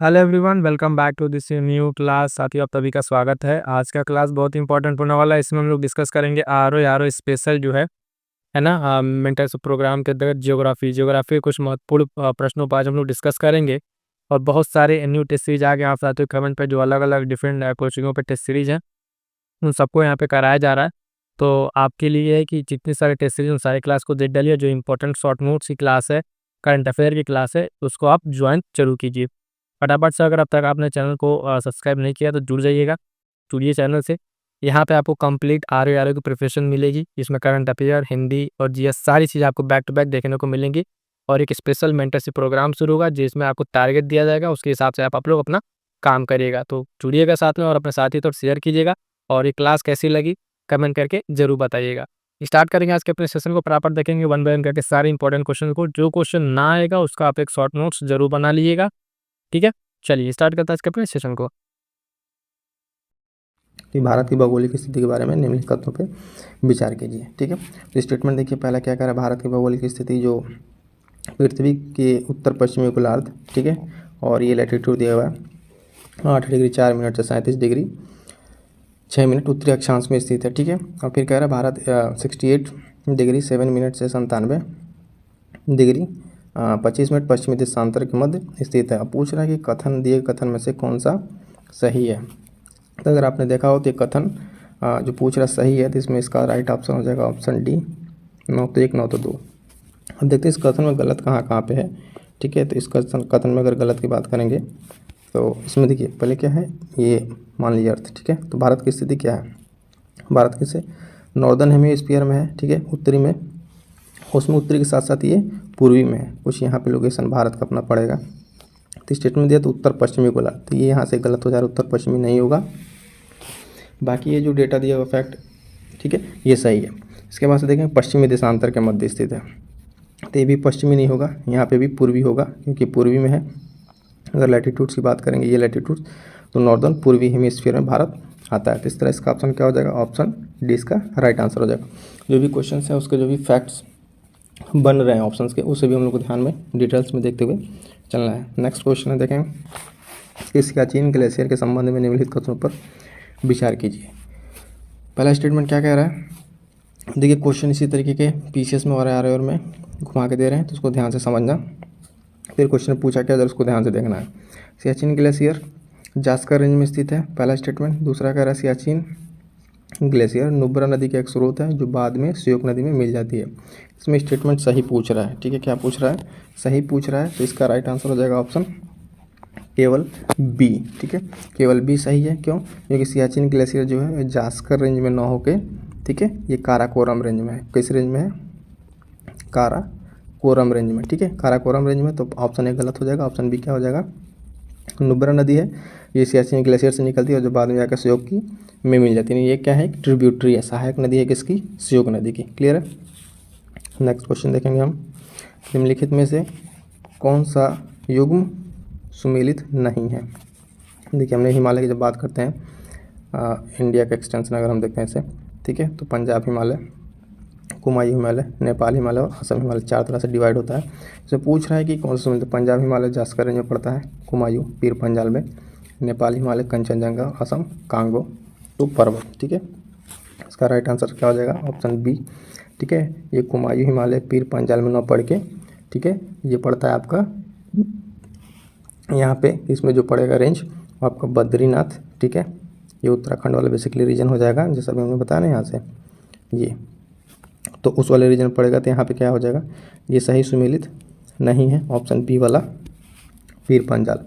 Hello everyone, welcome back to this new class. साथियों, आप सभी का स्वागत है। आज का क्लास बहुत इंपॉर्टेंट होने वाला है। इसमें हम लोग डिस्कस करेंगे आर ओ स्पेशल जो है ना, मेंटर्स प्रोग्राम के अंतर्गत जियोग्राफी के कुछ महत्वपूर्ण प्रश्नों पर आज हम लोग डिस्कस करेंगे। और बहुत सारे न्यू टेस्ट सीरीज आ गए आप साथियों कमेंट पे, जो अलग अलग डिफरेंट कोचिंगों पे टेस्ट सीरीज है, उन सबको यहाँ पे कराया जा रहा है। तो आपके लिए है कि जितने सारे टेस्ट सीरीज उन सारे क्लास को देख डालिए। जो इंपॉर्टेंट शॉर्ट नोट्स की क्लास है, करंट अफेयर की क्लास है, उसको आप ज्वाइन जरूर कीजिए फटाफट से। अगर अब तक आपने चैनल को सब्सक्राइब नहीं किया तो जुड़ जाइएगा, जुड़िए चैनल से। यहाँ पे आपको कंप्लीट आर ओ की प्रिपरेशन मिलेगी, जिसमें करंट अफेयर, हिंदी और जीएस सारी चीज़ आपको बैक टू बैक देखने को मिलेंगी। और एक स्पेशल मेंटरशिप प्रोग्राम शुरू होगा, जिसमें आपको टारगेट दिया जाएगा, उसके हिसाब से आप लोग अपना काम करिएगा। तो जुड़िएगा साथ में और अपने साथी तो शेयर कीजिएगा। और ये क्लास कैसी लगी कमेंट करके जरूर बताइएगा। स्टार्ट करेंगे आज के अपने सेशन को, फटाफट देखेंगे वन बाय वन करके सारे इंपॉर्टेंट क्वेश्चन को। जो क्वेश्चन ना आएगा उसका आप एक शॉर्ट नोट्स जरूर बना लीजिएगा, ठीक है। चलिए स्टार्ट करते हैं आज के अपने सेशन को। कि भारत की भौगोलिक स्थिति के बारे में निम्नलिखित कथनों पे विचार कीजिए। ठीक है, तो स्टेटमेंट देखिए, पहला क्या कह रहा है, भारत की भौगोलिक स्थिति जो पृथ्वी के उत्तर पश्चिमी गोलार्ध, ठीक है, और ये लैटिट्यूड दिया हुआ है 8 डिग्री 4 मिनट से 37 डिग्री 6 मिनट उत्तरी अक्षांश में स्थित है। ठीक है, और फिर कह रहा है भारत 68 डिग्री 7 मिनट से 97 डिग्री 25 मिनट पश्चिमी देशांतर के मध्य स्थित है। अब पूछ रहा है कि कथन दिए कथन में से कौन सा सही है। तो अगर आपने देखा हो तो ये कथन जो पूछ रहा सही है, तो इसमें इसका राइट ऑप्शन हो जाएगा ऑप्शन डी, 9 तो 1 9 तो 2। अब देखते हैं इस कथन में गलत कहाँ कहाँ पे है। ठीक है, तो इस कथन में अगर गलत की बात करेंगे तो इसमें देखिए पहले क्या है, ये मान लीजिए अर्थ। ठीक है, तो भारत की स्थिति क्या है, भारत कैसे नॉर्दर्न हेमिस्फीयर में है। ठीक है, उत्तरी में, उसमें उत्तरी के साथ साथ ये पूर्वी में है। कुछ यहाँ पे लोकेशन भारत का अपना पड़ेगा। तो स्टेटमेंट दिया तो उत्तर पश्चिमी गोला, तो ये यहाँ से गलत हो जा रहा है, उत्तर पश्चिमी नहीं होगा। बाकी ये जो डेटा दिया हुआ फैक्ट, ठीक है, ये सही है। इसके बाद से देखें पश्चिमी देशांतर के मध्य स्थित है, तो ये भी पश्चिमी नहीं होगा, यहाँ पे भी पूर्वी होगा क्योंकि पूर्वी में है। अगर लैटिट्यूड्स की बात करेंगे, ये लैटिट्यूड्स, तो नॉर्दर्न पूर्वी हेमिस्फीयर में भारत आता है। तो इस तरह इसका ऑप्शन क्या हो जाएगा, ऑप्शन डी इसका राइट आंसर हो जाएगा। जो भी क्वेश्चन है उसके जो भी फैक्ट्स बन रहे हैं ऑप्शंस के, उसे भी हम लोग को ध्यान में डिटेल्स में देखते हुए चलना है। नेक्स्ट क्वेश्चन है, देखें कि सियाचिन ग्लेशियर के संबंध में निम्नलिखित कथनों पर विचार कीजिए। पहला स्टेटमेंट क्या कह रहा है, देखिए क्वेश्चन इसी तरीके के पीसीएस में और आर में घुमा के दे रहे हैं, तो उसको ध्यान से समझना। फिर क्वेश्चन पूछा क्या, उसको ध्यान से देखना है। सियाचिन ग्लेशियर जास्कर रेंज में स्थित है, पहला स्टेटमेंट। दूसरा कह रहा है सियाचिन ग्लेशियर नुब्रा नदी का एक स्रोत है जो बाद में श्योक नदी में मिल जाती है। इसमें स्टेटमेंट सही पूछ रहा है। ठीक है, क्या पूछ रहा है, सही पूछ रहा है, तो इसका राइट आंसर हो जाएगा ऑप्शन केवल बी। ठीक है, केवल बी सही है। क्यों, क्योंकि सियाचिन ग्लेशियर जो है जास्कर रेंज में ना होके, ठीक है, ये काराकोरम रेंज में है। किस रेंज में है, काराकोरम रेंज में। ठीक है, काराकोरम रेंज में, तो ऑप्शन ए गलत हो जाएगा, ऑप्शन बी क्या हो जाएगा, नुब्रा नदी है, ये सियाचिन ग्लेशियर से निकलती है और जो बाद में जाकर श्योक की में मिल जाती है। ये क्या है, एक ट्रिब्यूटरी है, सहायक नदी है किसकी, श्योक नदी की। क्लियर है। नेक्स्ट क्वेश्चन देखेंगे हम, निम्नलिखित में से कौन सा युग्म सुमेलित नहीं है। देखिए हमने हिमालय की जब बात करते हैं, इंडिया का एक्सटेंशन अगर हम देखते हैं इसे, ठीक है, तो पंजाब हिमालय, कुमायूं हिमालय, नेपाल हिमालय और असम हिमालय, चार तरह से डिवाइड होता है। इसमें पूछ रहा है कि कौन सा सुमेलित, पंजाब हिमालय जास्कर रेंज में पड़ता है, कुमायूं पीर पंजाल में, नेपाल हिमालय कंचनजंगा, असम कांगो तो पर्वत। ठीक है, इसका राइट आंसर क्या हो जाएगा, ऑप्शन बी। ठीक है, ये कुमायूं हिमालय पीर पंजाल में न पढ़ के, ठीक है, ये पड़ता है आपका यहाँ पे, इसमें जो पड़ेगा रेंज वो आपका बद्रीनाथ। ठीक है, ये उत्तराखंड वाला बेसिकली रीजन हो जाएगा, जैसा भी हमने बताया ना यहाँ से, ये तो उस वाले रीजन पड़ेगा। तो यहाँ पे क्या हो जाएगा, ये सही सुमेलित नहीं है, ऑप्शन बी वाला पीर पंजाल।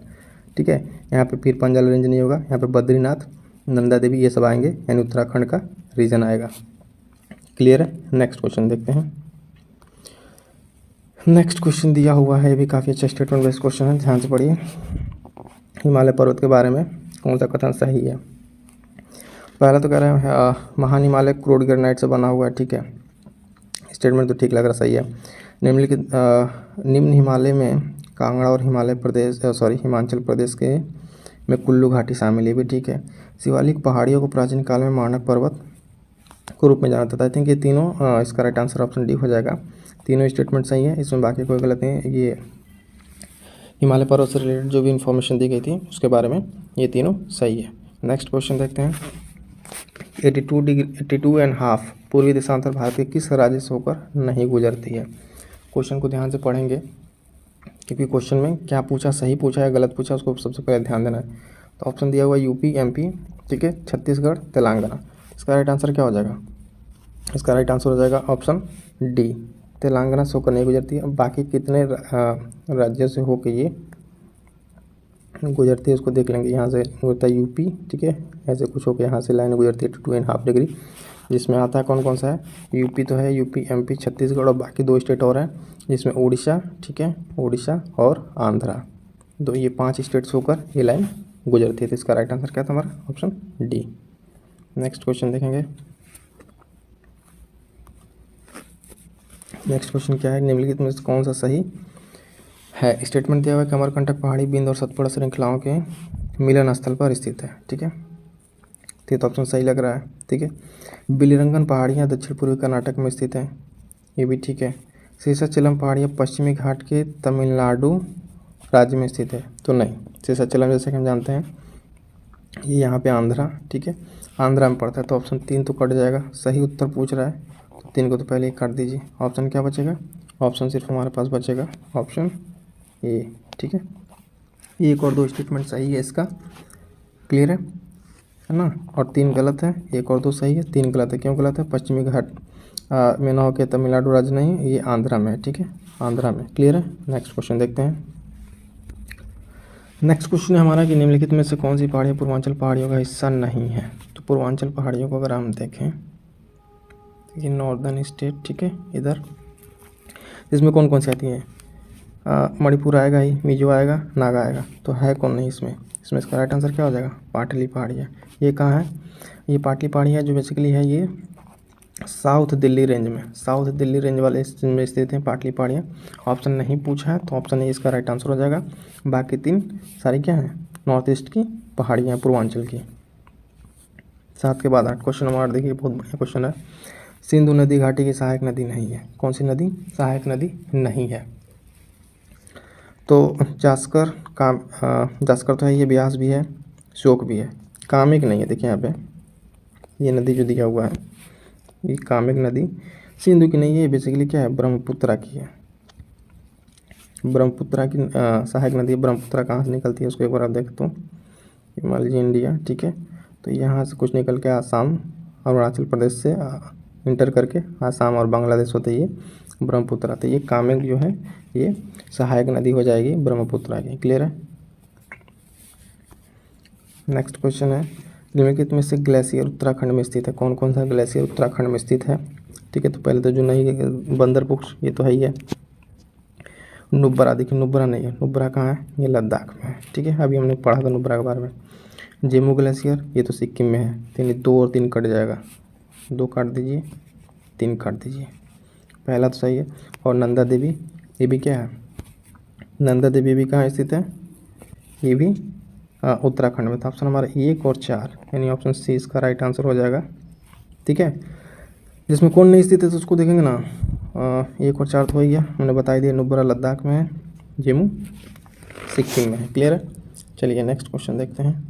ठीक है, यहाँ पे पीर पंजाल रेंज नहीं होगा, यहाँ पे बद्रीनाथ, नंदा देवी ये सब आएंगे, यानी उत्तराखंड का रीजन आएगा। क्लियर है। नेक्स्ट क्वेश्चन देखते हैं। नेक्स्ट क्वेश्चन दिया हुआ है, ये भी काफ़ी अच्छा स्टेटमेंट बेस्ड क्वेश्चन है, ध्यान से पढ़िए। हिमालय पर्वत के बारे में कौन सा कथन सही है। पहला तो कह रहे हैं महान हिमालय क्रूड ग्रेनाइट से बना हुआ है। ठीक है, स्टेटमेंट तो ठीक लग रहा, सही है। निम्नलिखित निम्न हिमालय में कांगड़ा और हिमाचल प्रदेश के में कुल्लू घाटी शामिल है, भी ठीक है। शिवालिक पहाड़ियों को प्राचीन काल में मानक पर्वत के रूप में जाना जाता था। आई थिंक ये तीनों, इसका राइट आंसर ऑप्शन डी हो जाएगा। तीनों स्टेटमेंट सही है, इसमें बाकी कोई गलत नहीं है। ये हिमालय पर्वत से रिलेटेड जो भी इन्फॉर्मेशन दी गई थी उसके बारे में, ये तीनों सही है। नेक्स्ट क्वेश्चन देखते हैं। 82.5 पूर्वी देशांतर भारत के किस राज्य से होकर नहीं गुजरती है? क्वेश्चन को ध्यान से पढ़ेंगे क्योंकि क्वेश्चन में क्या पूछा, सही पूछा या गलत पूछा, उसको सबसे पहले ध्यान देना है। तो ऑप्शन दिया हुआ यूपी, एमपी, ठीक है, छत्तीसगढ़, तेलंगाना। इसका राइट आंसर क्या हो जाएगा? इसका राइट आंसर हो जाएगा ऑप्शन डी, तेलंगाना से होकर नहीं गुजरती है। बाकी कितने राज्यों से होकर ये गुजरती है उसको देख लेंगे। यहाँ से होता है यूपी, ठीक है, ऐसे कुछ होकर यहाँ से लाइन गुजरती है 2.5 डिग्री, जिसमें आता है कौन कौन सा है? यूपी तो है, यूपी, एमपी, छत्तीसगढ़ और बाकी 2 स्टेट और हैं जिसमें उड़ीसा, ठीक है, उड़ीसा और आंध्रा, दो, ये 5 स्टेट से होकर ये लाइन गुजरती है। तो इसका राइट आंसर क्या था हमारा? Option D. नेक्स्ट क्वेश्चन देखेंगे। नेक्स्ट क्वेश्चन क्या है? निम्नलिखित में से कौन सा सही है? स्टेटमेंट दिया हुआ है कि अमरकंटक पहाड़ी बिंद और सतपुड़ा श्रृंखलाओं के मिलन स्थल पर स्थित है, ठीक है, तो ऑप्शन सही लग रहा है, ठीक है। बिलिरंगन पहाड़ियाँ दक्षिण पूर्वी कर्नाटक में स्थित हैं, ये भी ठीक है। शेषाचलम पहाड़ियाँ पश्चिमी घाट के तमिलनाडु राज्य में स्थित है, तो नहीं। शेषाचलम जैसे कि हम जानते हैं ये यहाँ पे आंध्रा, ठीक है, आंध्रा में पड़ता है, तो ऑप्शन 3 तो कट जाएगा। सही उत्तर पूछ रहा है तो 3 को तो पहले ही काट दीजिए। ऑप्शन क्या बचेगा? ऑप्शन सिर्फ हमारे पास बचेगा ऑप्शन ए, ठीक है। 1 और 2 स्टेटमेंट सही है इसका, क्लियर है ना, और 3 गलत है। 1 और 2 सही है, 3 गलत है। क्यों गलत है? पश्चिमी घाट में ना होकर तमिलनाडु राज्य नहीं है, ये आंध्रा में है, ठीक है, आंध्रा में, क्लियर है। नेक्स्ट क्वेश्चन देखते हैं। नेक्स्ट क्वेश्चन है हमारा कि निम्नलिखित में से कौन सी पहाड़ियाँ पूर्वांचल पहाड़ियों का हिस्सा नहीं है? तो पूर्वांचल पहाड़ियों को अगर हम देखें तो ये नॉर्दर्न स्टेट, ठीक है, इधर, इसमें कौन कौन सी आती हैं? मणिपुर आएगा ही, मिजो आएगा, नागा आएगा, तो है कौन नहीं इसमें? इसमें इसका राइट आंसर क्या हो जाएगा? पाटली पहाड़ियाँ। ये कहाँ है? ये पाटली पहाड़ियाँ जो बेसिकली है ये साउथ दिल्ली रेंज में, साउथ दिल्ली रेंज वाले में स्थित हैं पाटली पहाड़ियाँ। ऑप्शन नहीं पूछा है तो ऑप्शन ए इसका राइट आंसर हो जाएगा। बाकी 3 सारी क्या हैं? नॉर्थ ईस्ट की पहाड़ियाँ, पूर्वांचल की। 7 के बाद 8, क्वेश्चन नंबर 8 देखिए, बहुत बढ़िया क्वेश्चन है। सिंधु नदी घाटी की सहायक नदी नहीं है। कौन सी नदी सहायक नदी नहीं है? तो जास्कर जास्कर तो है, ये ब्यास भी है, श्योक भी है, कामिक नहीं है। देखिए यहाँ पे ये नदी जो दिया हुआ है ये कामिक नदी सिंधु की नहीं है, ये बेसिकली क्या है? ब्रह्मपुत्रा की है, ब्रह्मपुत्रा की सहायक नदी है। ब्रह्मपुत्रा कहाँ से निकलती है उसको एक बार आप देख, तो हिमालय इंडिया, ठीक है, तो यहाँ से कुछ निकल के आसाम, अरुणाचल प्रदेश से इंटर करके आसाम और बांग्लादेश होते ये ब्रह्मपुत्रा। तो ये कामेंग जो है ये सहायक नदी हो जाएगी ब्रह्मपुत्रा की, क्लियर है। नेक्स्ट क्वेश्चन है, निम्नलिखित में से ग्लेशियर उत्तराखंड में स्थित है। कौन कौन सा ग्लेशियर उत्तराखंड में स्थित है? ठीक है, तो पहले तो जो नहीं, बंदरपुर ये तो है ही है। नुब्रा, देखिए नुब्रा नहीं है, नुब्रा कहाँ है? ये लद्दाख में है, ठीक है, अभी हमने पढ़ा था नुब्रा के बारे में। जेमू ग्लेशियर ये तो सिक्किम में है, तो 2 और 3 कट जाएगा, 2 काट दीजिए, 3 काट दीजिए, पहला तो सही है। और नंदा देवी ये भी क्या है? नंदा देवी भी कहाँ स्थित है? ये भी उत्तराखंड में। तो ऑप्शन हमारा 1 और 4 यानी ऑप्शन सी इसका राइट आंसर हो जाएगा, ठीक है। जिसमें कौन नहीं स्थित है तो उसको देखेंगे ना, 1 और 4 तो हो गया, मैंने बता दिया। नुब्रा लद्दाख में है, जेमू सिक्किम में है, क्लियर है। चलिए नेक्स्ट क्वेश्चन देखते हैं।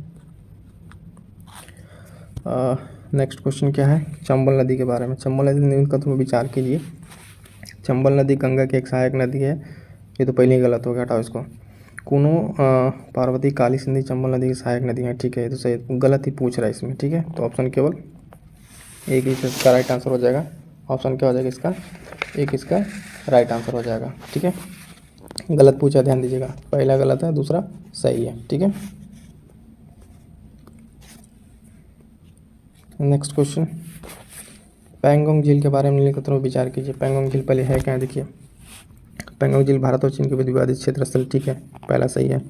नेक्स्ट क्वेश्चन क्या है? चंबल नदी के बारे में। चंबल नदी का तुम विचार कीजिए। चंबल नदी गंगा की एक सहायक नदी है, ये तो पहले ही गलत हो गया, हटाओ इसको। कूनो, पार्वती, काली सिंधी चंबल नदी की सहायक नदी है, ठीक है, ये तो सही, गलत ही पूछ रहा है इसमें, ठीक है। तो ऑप्शन केवल एक ही इसका राइट आंसर हो जाएगा। ऑप्शन क्या हो जाएगा इसका? एक इसका राइट आंसर हो जाएगा, ठीक है। गलत पूछा, ध्यान दीजिएगा, पहला गलत है, दूसरा सही है, ठीक है। नेक्स्ट क्वेश्चन, पैंगोंग झील के बारे में निम्नलिखित में विचार कीजिए। पैंगोंग झील पहले है क्या? देखिए पैंगोंग झील भारत और चीन के बीच विवादित क्षेत्र स्थल, ठीक है, पहला सही है।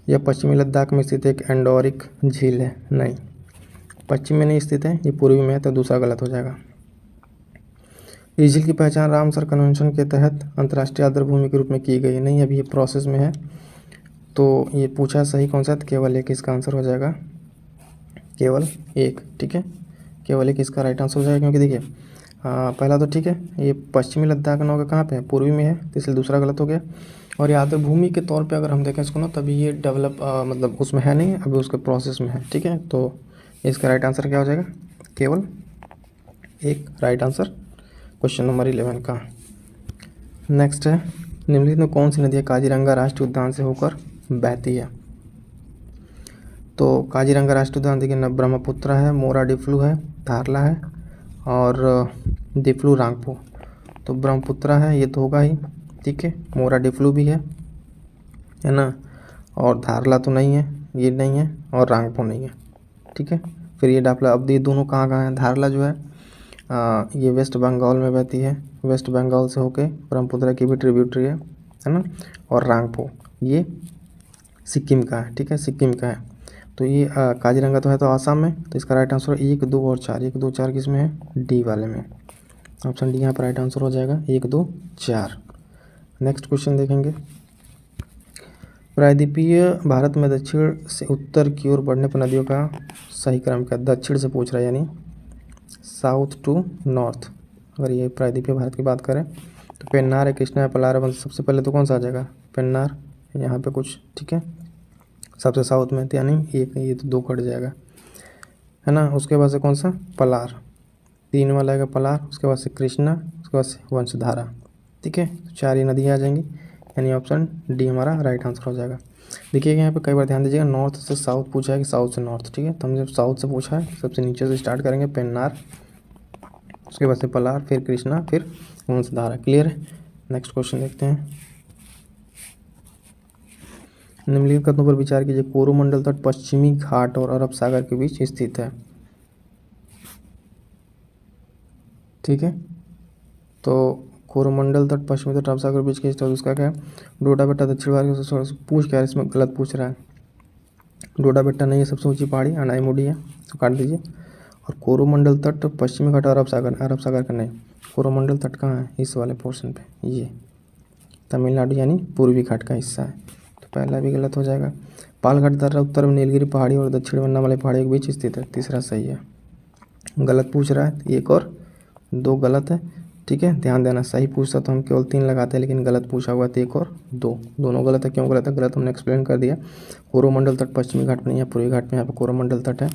यह पश्चिमी लद्दाख में स्थित एक एंडोरिक झील है, नहीं, पश्चिम में नहीं स्थित है, ये पूर्वी में है, तो दूसरा गलत हो जाएगा। इस झील की पहचान रामसर कन्वेंशन के तहत अंतर्राष्ट्रीय आर्द्रभूमि के रूप में की गई है, नहीं, अभी ये प्रोसेस में है। तो ये पूछा सही कौन सा? केवल एक इसका आंसर हो जाएगा, केवल एक, ठीक है, केवल एक इसका राइट आंसर हो जाएगा। क्योंकि देखिए पहला तो ठीक है, ये पश्चिमी लद्दाख नौका कहाँ पे है, पूर्वी में है, तो इसलिए दूसरा गलत हो गया। और ये आर्द्र भूमि के तौर पे अगर हम देखें इसको ना, तभी ये डेवलप मतलब उसमें है नहीं, अभी उसके प्रोसेस में है। ठीक है, तो इसका राइट आंसर क्या हो जाएगा, केवल एक राइट आंसर क्वेश्चन नंबर 11 का। नेक्स्ट है, निम्नलिखित में कौन सी नदी काजीरंगा राष्ट्रीय उद्यान से होकर बहती है। तो काजीरंगा राष्ट्रीय उद्यान देखिए, ब्रह्मपुत्र है, मोरा डिफ्लू है, धारला है और डिफ्लू रांगपो। तो ब्रह्मपुत्र है, ये तो होगा ही, ठीक है। मोरा डिफ्लू भी है ना, और धारला तो नहीं है, ये नहीं है, और रांगपो नहीं है, ठीक है। फिर ये डाफला, अब ये दोनों कहाँ कहाँ हैं, धारला जो है ये वेस्ट बंगाल में बहती है, वेस्ट बंगाल से होके ब्रह्मपुत्र की भी ट्रिब्यूटरी है ना। और रांगपो ये सिक्किम का है, ठीक है, सिक्किम का है। तो ये काजीरंगा तो है तो आसाम में, तो इसका राइट आंसर 1, 2 और 4, 1, 2, 4 किस में है, डी वाले में। ऑप्शन डी यहाँ पर राइट आंसर हो जाएगा, 1, 2, 4। नेक्स्ट क्वेश्चन देखेंगे, प्रायद्वीपीय भारत में दक्षिण से उत्तर की ओर बढ़ने पर नदियों का सही क्रम क्या, दक्षिण से पूछ रहा है, यानी साउथ टू नॉर्थ। अगर ये प्रायद्वीपीय भारत की बात करें तो पेन्नार है, कृष्णा है, पलार है, सबसे पहले तो कौन सा आ जाएगा, पेन्नार यहाँ पे कुछ, ठीक है, सबसे साउथ में, तो यानी ये तो 2 कट जाएगा, है ना। उसके बाद से कौन सा, पलार, 3 वाला आएगा पलार, उसके बाद से कृष्णा, उसके बाद से वंशधारा, ठीक है। तो 4 ये नदियाँ आ जाएंगी, यानी ऑप्शन डी हमारा राइट आंसर हो जाएगा। देखिएगा यहाँ पे कई बार ध्यान दीजिएगा, नॉर्थ से साउथ पूछा है कि साउथ से नॉर्थ, ठीक है। तो हमने जब साउथ से पूछा है, सबसे नीचे से स्टार्ट करेंगे, पेन्नार, उसके बाद से पलार, फिर कृष्णा, फिर वंशधारा। क्लियर है। नेक्स्ट क्वेश्चन देखते हैं, निम्नलिखित कथनों पर विचार कीजिए, कोरोमंडल तट पश्चिमी घाट और अरब सागर के बीच स्थित है, ठीक है। तो कोरोमंडल तट पश्चिमी तट अरब सागर के बीच के स्थित, उसका क्या है, डोडा बेट्टा दक्षिण भारत के, पूछ क्या है इसमें, गलत पूछ रहा है। डोडा बेट्टा नहीं है, सबसे ऊंची पहाड़ी अनाईमुडी है, तो काट दीजिए। और कोरोमंडल तट पश्चिमी घाट अरब सागर का नहीं, कोरोमंडल तट कहाँ है, इस वाले पोर्शन पे, ये तमिलनाडु यानी पूर्वी घाट का हिस्सा है, तो पहला भी गलत हो जाएगा। पालघाट दर्रा उत्तर में नीलगिरी पहाड़ी और दक्षिण में अन्नामलई पहाड़ी के बीच स्थित है, तीसरा सही है। गलत पूछ रहा है, 1 और 2 गलत है, ठीक है। ध्यान देना, सही पूछता तो हम केवल 3 लगाते हैं, लेकिन गलत पूछा हुआ तो 1 और 2 दोनों गलत है। क्यों गलत है, गलत हमने एक्सप्लेन कर दिया। कोरोमंडल तट पश्चिमी घाट में नहीं है, पूर्वी घाट में, यहाँ पर कोरोमंडल तट है।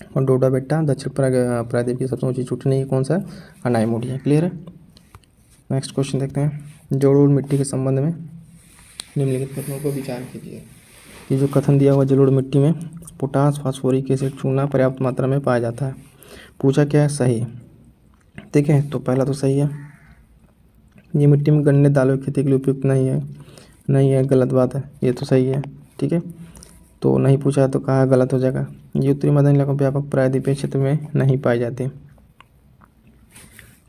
और डोडा बेट्टा दक्षिण प्रायद्वीप की सबसे ऊंची चोटी नहीं है, कौन सा है, अनाईमुडी है। क्लियर है। नेक्स्ट क्वेश्चन देखते हैं, जलोढ़ मिट्टी के संबंध में निम्नलिखित कथनों पर विचार कीजिए। ये जो कथन दिया हुआ, जलोढ़ मिट्टी में पोटास, फास्फोरिक एसिड, चूना पर्याप्त मात्रा में पाया जाता है, पूछा क्या है, सही, ठीक है। तो पहला तो सही है, ये मिट्टी में गन्ने दालों की खेती के लिए उपयुक्त नहीं है, गलत बात है, ये तो सही है, ठीक है। तो नहीं पूछा है तो कहा गलत हो जाएगा। ये उत्तरी मैदानी इलाकों व्यापक प्रायद्वीपीय क्षेत्र में नहीं पाई जाती,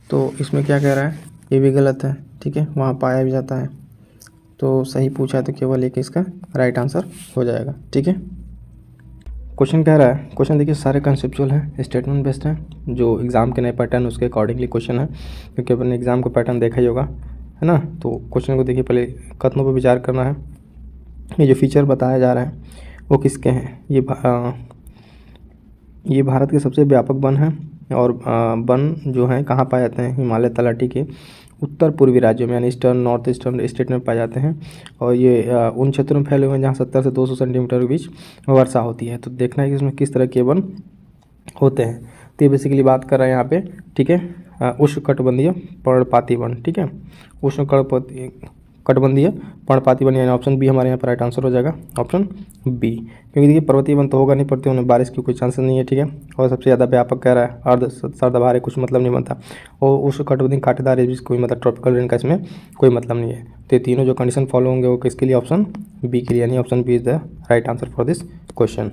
तो इसमें क्या कह रहा है, ये भी गलत है, ठीक है, वहाँ पाया भी जाता है। तो सही पूछा है तो केवल एक इसका राइट आंसर हो जाएगा, ठीक है। क्वेश्चन कह रहा है, क्वेश्चन देखिए सारे कंसेप्चुअल हैं, स्टेटमेंट बेस्ड हैं, जो एग्जाम के नए पैटर्न उसके अकॉर्डिंगली क्वेश्चन है, क्योंकि अपने एग्जाम का पैटर्न देखा ही होगा, है ना। तो क्वेश्चन को देखिए, पहले कथनों पर विचार करना है। ये जो फीचर बताया जा रहा है वो किसके हैं, ये भारत के सबसे व्यापक वन हैं, और वन जो हैं कहाँ पाए जाते हैं, हिमालय तलहटी के उत्तर पूर्वी राज्यों में, यानी ईस्टर्न नॉर्थ ईस्टर्न स्टेट में पाए जाते हैं। और ये उन क्षेत्रों में फैले हुए हैं जहाँ 70 से 200 सेंटीमीटर के बीच वर्षा होती है। तो देखना है कि इसमें किस तरह के वन होते हैं। तो ये बेसिकली बात कर रहे हैं यहाँ पे, ठीक है, उष्णकटिबंधीय पर्णपाती वन, ठीक है, उष्णकटिबंधीय पर्णपाती वन, यानी ऑप्शन बी हमारे यहाँ पर राइट आंसर हो जाएगा, ऑप्शन बी। क्योंकि देखिए पर्वतीय वन तो होगा नहीं, पर्वतीय वन में बारिश की कोई चांसेस नहीं है, ठीक है। और सबसे ज़्यादा व्यापक कह रहा है, अर्ध सर्दभार है, कुछ मतलब नहीं बनता। और उष्णकटिबंधीय कांटेदार भी कोई मतलब ट्रॉपिकल रेन का इसमें कोई मतलब नहीं है। तो ये तीनों जो कंडीशन फॉलो होंगे वो किसके लिए, ऑप्शन बी के लिए, यानी option b is the right answer for this question.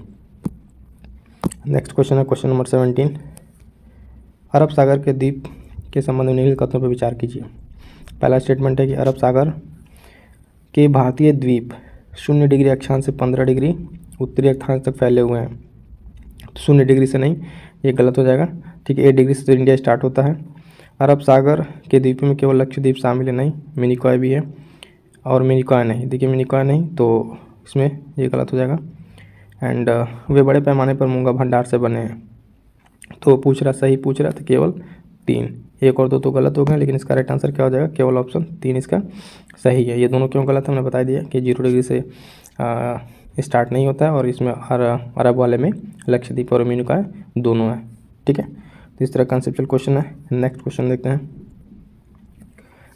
Next question है क्वेश्चन नंबर 17, अरब सागर के द्वीप के संबंध में निम्नलिखित कथनों पर विचार कीजिए। पहला स्टेटमेंट है कि अरब सागर के भारतीय द्वीप 0 डिग्री अक्षांश से 15 डिग्री उत्तरी अक्षांश तक फैले हुए हैं। तो 0 डिग्री से नहीं, ये गलत हो जाएगा, ठीक है। 8 डिग्री से तो इंडिया स्टार्ट होता है। अरब सागर के द्वीपों में केवल लक्षद्वीप शामिल है, नहीं, मिनिकॉय भी है, और मिनिकॉय नहीं, देखिए मिनिकॉय नहीं, तो इसमें ये गलत हो जाएगा। एंड वे बड़े पैमाने पर मूंगा भंडार से बने हैं। तो सही पूछ रहा था केवल 3। 1 और 2 तो गलत हो गए, लेकिन इसका राइट आंसर क्या हो जाएगा, केवल ऑप्शन 3 इसका सही है। ये दोनों क्यों गलत है हमने बता दिया कि 0 डिग्री से स्टार्ट नहीं होता है, और इसमें अरब वाले में लक्षद्वीप और मीनुका दोनों है। ठीक है, तो इस तरह कॉन्सेप्चुअल क्वेश्चन है। नेक्स्ट क्वेश्चन देखते हैं।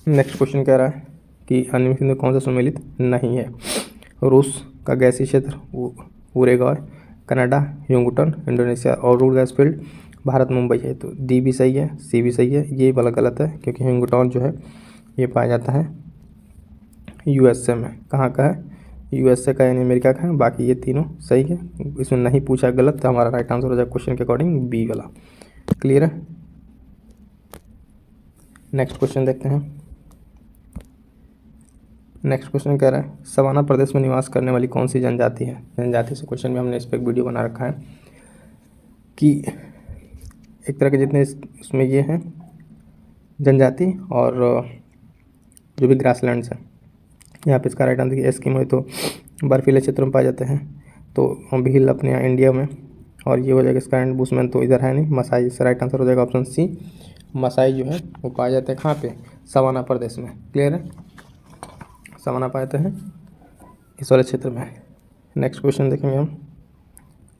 नेक्स्ट क्वेश्चन कह रहा है कि निम्नलिखित में कौन सा सम्मिलित नहीं है। रूस का गैसीय क्षेत्र उरेगॉय, कनाडा ह्यूंगटन, इंडोनेशिया और रूड गैस फील्ड, भारत मुंबई है। तो डी भी सही है, सी भी सही है, ये वाला गलत है क्योंकि ह्यूंगटन जो है ये पाया जाता है यूएसए में। कहाँ का है, यूएसए का यानी अमेरिका का है। बाकी ये तीनों सही है, इसमें नहीं पूछा गलत, तो हमारा राइट आंसर हो जाएगा क्वेश्चन के अकॉर्डिंग बी वाला। क्लियर है। नेक्स्ट क्वेश्चन देखते हैं। नेक्स्ट क्वेश्चन कह रहा है सवाना प्रदेश में निवास करने वाली कौन सी जनजाति है। जनजाति से क्वेश्चन में हमने इस पर एक वीडियो बना रखा है कि एक तरह के जितने इसमें ये हैं जनजाति और जो भी ग्रासलैंड्स हैं, यहाँ पे इसका राइट आंसर एस्किमो तो बर्फीले क्षेत्रों में पाए जाते हैं, तो भील अपने यहाँ इंडिया में, और ये हो जाएगा इसका एंड बुशमैन तो इधर है नहीं, मसाई। इसका राइट आंसर हो जाएगा ऑप्शन सी, मसाई जो है वो पाए जाते हैं कहाँ पे, सवाना प्रदेश में। क्लियर है, सवाना पाए जाते हैं इस वाले क्षेत्र में। नेक्स्ट क्वेश्चन देखेंगे हम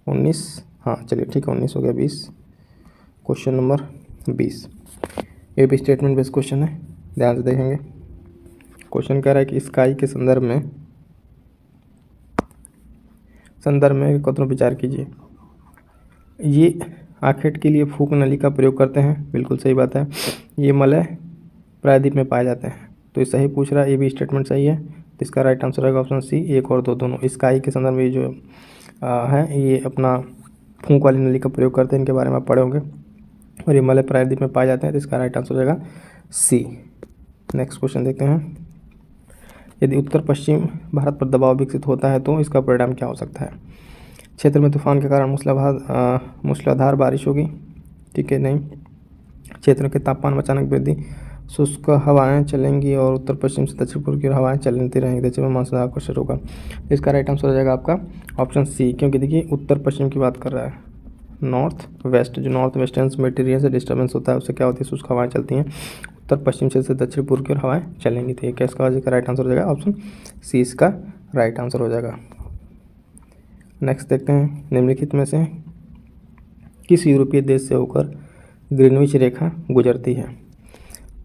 19, हाँ चलिए ठीक है 19 हो गया, 20। क्वेश्चन नंबर 20 ये भी स्टेटमेंट बेस्ड क्वेश्चन है, ध्यान से देखेंगे। क्वेश्चन कह रहा है कि स्काई के संदर्भ में कथनों विचार कीजिए। ये आखेट के लिए फूक नली का प्रयोग करते हैं, बिल्कुल सही बात है। ये मलय प्रायद्वीप में पाए जाते हैं, तो ये सही पूछ रहा है, ये भी स्टेटमेंट सही है। तो इसका राइट आंसर रहेगा ऑप्शन सी, 1 और 2 दोनों। स्काई के संदर्भ में जो है ये अपना फूंक वाली नली का प्रयोग करते हैं, इनके बारे में आप पढ़े होंगे, और ये मलय प्रायद्वीप में पाए जाते हैं, तो इसका राइट आंसर हो जाएगा सी। नेक्स्ट क्वेश्चन देखते हैं। यदि उत्तर पश्चिम भारत पर दबाव विकसित होता है तो इसका परिणाम क्या हो सकता है। क्षेत्र में तूफान के कारण मूसलाधार बारिश होगी, ठीक है नहीं। क्षेत्र के तापमान में अचानक वृद्धि, शुष्क हवाएं चलेंगी और उत्तर पश्चिम से दक्षिण पूर्व की ओर हवाएं चलती रहेंगी, दक्षिण में मानसून आकर्षण होगा। इसका राइट आंसर हो जाएगा आपका ऑप्शन सी, क्योंकि देखिए उत्तर पश्चिम की बात कर रहा है। नॉर्थ वेस्ट, जो नॉर्थ वेस्टर्न मटेरियल से डिस्टर्बेंस होता है उससे क्या होती है, शुष्क हवाएं चलती हैं, उत्तर पश्चिम से दक्षिण पूर्व की ओर हवाएं चलेंगी। तो क्या इसका राइट आंसर हो जाएगा ऑप्शन सी, इसका राइट आंसर हो जाएगा। नेक्स्ट देखते हैं, निम्नलिखित में से किस यूरोपीय देश से होकर ग्रीनविच रेखा गुजरती है।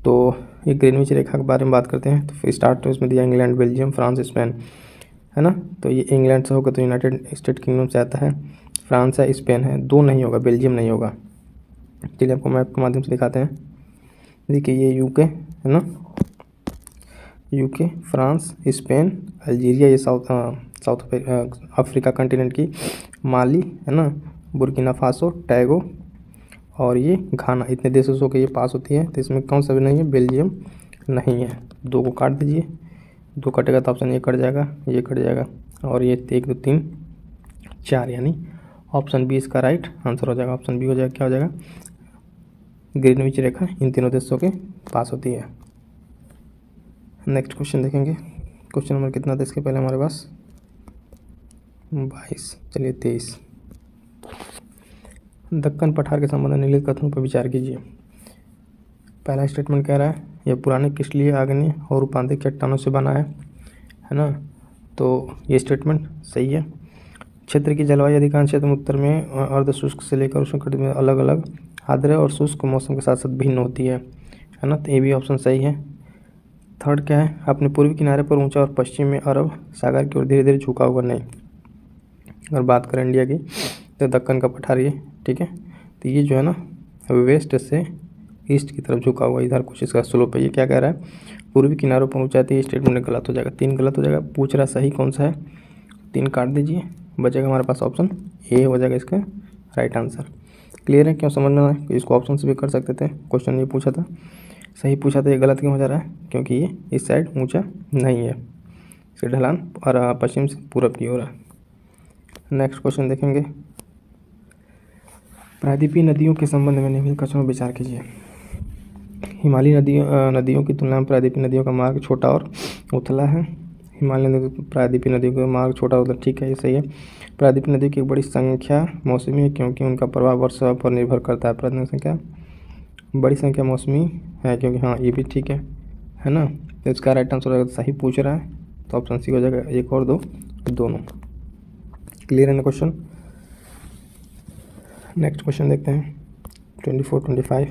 तो ये ग्रीनविच रेखा के बारे में बात करते हैं, तो फिर स्टार्ट तो इसमें दिया इंग्लैंड, बेल्जियम, फ्रांस, स्पेन, है ना। तो ये इंग्लैंड से होकर तो यूनाइटेड स्टेट किंगडम से आता है, फ्रांस है, स्पेन है, दो नहीं होगा, बेल्जियम नहीं होगा। चलिए आपको मैप के माध्यम से दिखाते हैं। देखिए ये यूके है ना, यूके, फ्रांस, स्पेन, अल्जीरिया, ये साउथ अफ्रीका कंटिनेंट की, माली है ना, बुर्किना फासो, टैगो और ये घाना, इतने देशों से ये पास होती है। तो इसमें कौन सा भी नहीं है, बेल्जियम नहीं है। 2 को काट दीजिए, 2 कटेगा तो ऑप्शन ये कट जाएगा, ये कट जाएगा, और ये 1 2 3 4, यानी ऑप्शन बी इसका राइट आंसर हो जाएगा। ऑप्शन बी हो जाएगा, क्या हो जाएगा, ग्रीनविच रेखा इन तीनों देशों के पास होती है। नेक्स्ट क्वेश्चन देखेंगे। क्वेश्चन नंबर कितना था इसके पहले हमारे पास, 22, चलिए 23। दक्कन पठार के संबंध में निम्नलिखित कथनों पर विचार कीजिए। पहला स्टेटमेंट कह रहा है यह पुराने क्रिस्टलीय आग्नेय और रूपांतरित चट्टानों से बना है ना। तो ये स्टेटमेंट सही है। क्षेत्र की जलवायु अधिकांश क्षेत्र में उत्तर में अर्ध शुष्क से लेकर उष्णकटिबंधीय में अलग अलग आर्द्र और शुष्क मौसम के साथ साथ भिन्न होती है ना। तो ये भी ऑप्शन सही है। थर्ड क्या है, अपने पूर्वी किनारे पर ऊंचा और पश्चिम में अरब सागर की ओर धीरे धीरे झुका हुआ नहीं। अगर बात करें इंडिया की तो दक्कन का पठार ये, ठीक है, तो ये जो है ना वेस्ट से ईस्ट की तरफ झुका हुआ, इधर कुछ इसका स्लोप है। ये क्या कह रहा है, पूर्वी किनारों पर ऊंचाई, तो ये स्टेटमेंट गलत हो जाएगा। 3 गलत हो जाएगा। पूछ रहा सही कौन सा है, 3 काट दीजिए, बचेगा हमारे पास ऑप्शन ए हो जाएगा इसका राइट आंसर। क्लियर है, क्यों समझ में आया, इसको ऑप्शन से भी कर सकते थे। क्वेश्चन ये पूछा था, सही पूछा था, ये गलत क्यों हो जा रहा है, क्योंकि ये इस साइड ऊंचा नहीं है, इसके ढलान और पश्चिम से पूरब की ओर है। नेक्स्ट क्वेश्चन देखेंगे। प्रायद्वीपीय नदियों के संबंध में निम्नलिखित कथनों पर विचार कीजिए। हिमालयी नदियों की तुलना में प्रायद्वीपीय नदियों का मार्ग छोटा और उथला है। हिमालय प्रायद्वीपीय नदियों का मार्ग छोटा उथला, ठीक है, ये सही है। प्रायद्वीपीय नदियों की एक बड़ी संख्या मौसमी है क्योंकि उनका प्रभाव वर्षा पर निर्भर करता है। प्रायद्वीपीय संख्या बड़ी संख्या मौसमी है क्योंकि हाँ ये भी ठीक है ना। तो इसका राइट आंसर अगर सही पूछ रहा है तो ऑप्शन सी हो जाएगा, 1 और 2 दोनों। क्लियर है ना क्वेश्चन। नेक्स्ट क्वेश्चन देखते हैं 24-25।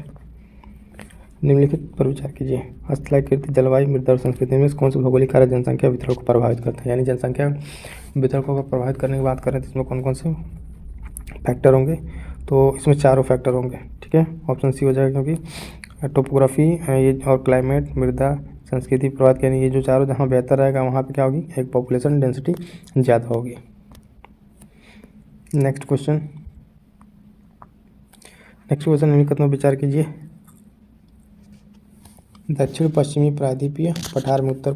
निम्नलिखित पर विचार कीजिए। स्थलाकृति जलवायु मृदा और संस्कृति में कौन से भौगोलिक कारक जनसंख्या वितरण को प्रभावित करते हैं। यानी जनसंख्या वितरण को अगर प्रभावित करने की बात करें तो इसमें कौन कौन से फैक्टर होंगे, तो इसमें चारों फैक्टर होंगे। ठीक है, ऑप्शन सी हो जाएगा क्योंकि टोपोग्राफी ये और क्लाइमेट, मृदा, संस्कृति प्रभावित, यानी ये जो चारों जहाँ बेहतर रहेगा वहाँ पे क्या होगी, एक पॉपुलेशन डेंसिटी ज़्यादा होगी। नेक्स्ट क्वेश्चन निम्नलिखित में विचार कीजिए। दक्षिण पश्चिमी प्रायद्वीपीय पठार में उत्तर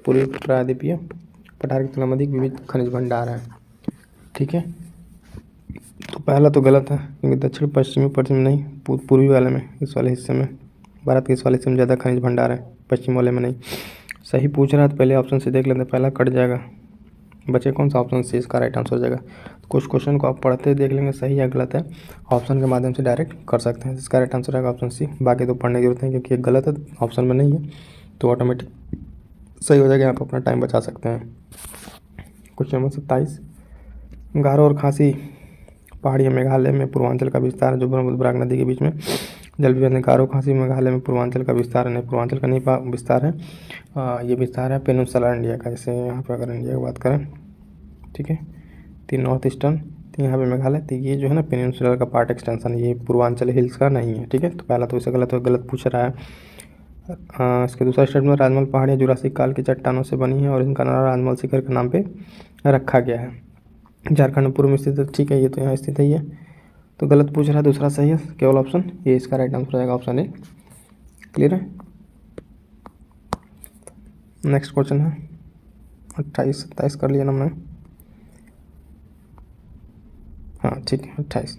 पूर्वी प्रायद्वीपीय पठार की तुलना में अधिक विविध खनिज भंडार है। ठीक है, तो पहला तो गलत है क्योंकि दक्षिण पश्चिमी नहीं, पूर्वी वाले में, इस वाले हिस्से में, भारत के इस वाले हिस्से में ज़्यादा खनिज भंडार है, पश्चिम वाले में नहीं। सही पूछ रहा है तो पहले ऑप्शन से देख लेते हैं, पहला कट जाएगा, बचे कौन सा, ऑप्शन सी इसका राइट आंसर हो जाएगा। तो कुछ क्वेश्चन को आप पढ़ते देख लेंगे सही या गलत है, ऑप्शन के माध्यम से डायरेक्ट कर सकते हैं। इसका राइट आंसर रहेगा ऑप्शन सी। बाकी तो पढ़ने की जरूरत है क्योंकि ये गलत है, ऑप्शन में नहीं है, तो ऑटोमेटिक सही हो जाएगा। यहाँ पर अपना टाइम बचा सकते हैं। Question number 27। गारो और खासी पहाड़ियाँ मेघालय में पूर्वांचल का विस्तार है, जो ब्रह्मपुत्र नदी के बीच में जल विवाद। गारो खासी मेघालय में पूर्वांचल का विस्तार है, नहीं पूर्वांचल का नहीं विस्तार है, ये विस्तार है पेनिनसुला इंडिया का। जैसे यहाँ पर अगर इंडिया की बात करें, ठीक है, 3 नॉर्थ ईस्टर्न, तो यहाँ पे मेघालय, तो ये जो है ना पेनिनसुला का पार्ट एक्सटेंशन, ये पूर्वांचल हिल्स का नहीं है। ठीक है, तो पहला तो इसे गलत पूछ रहा है। इसके दूसरा स्टेटमेंट, राजमहल पहाड़ियाँ जुरासिक काल की चट्टानों से बनी हैं और इनका नाम राजमहल शिखर के नाम पे रखा गया है। झारखंड पूर्व में स्थित है, ठीक है, ये तो यहाँ स्थित है ये, तो गलत पूछ रहा है, दूसरा सही है, केवल ऑप्शन ये इसका राइट आंसर रहेगा, ऑप्शन ए। क्लियर है। नेक्स्ट क्वेश्चन है 28-27 कर लिया ना हमने, हाँ ठीक है 28।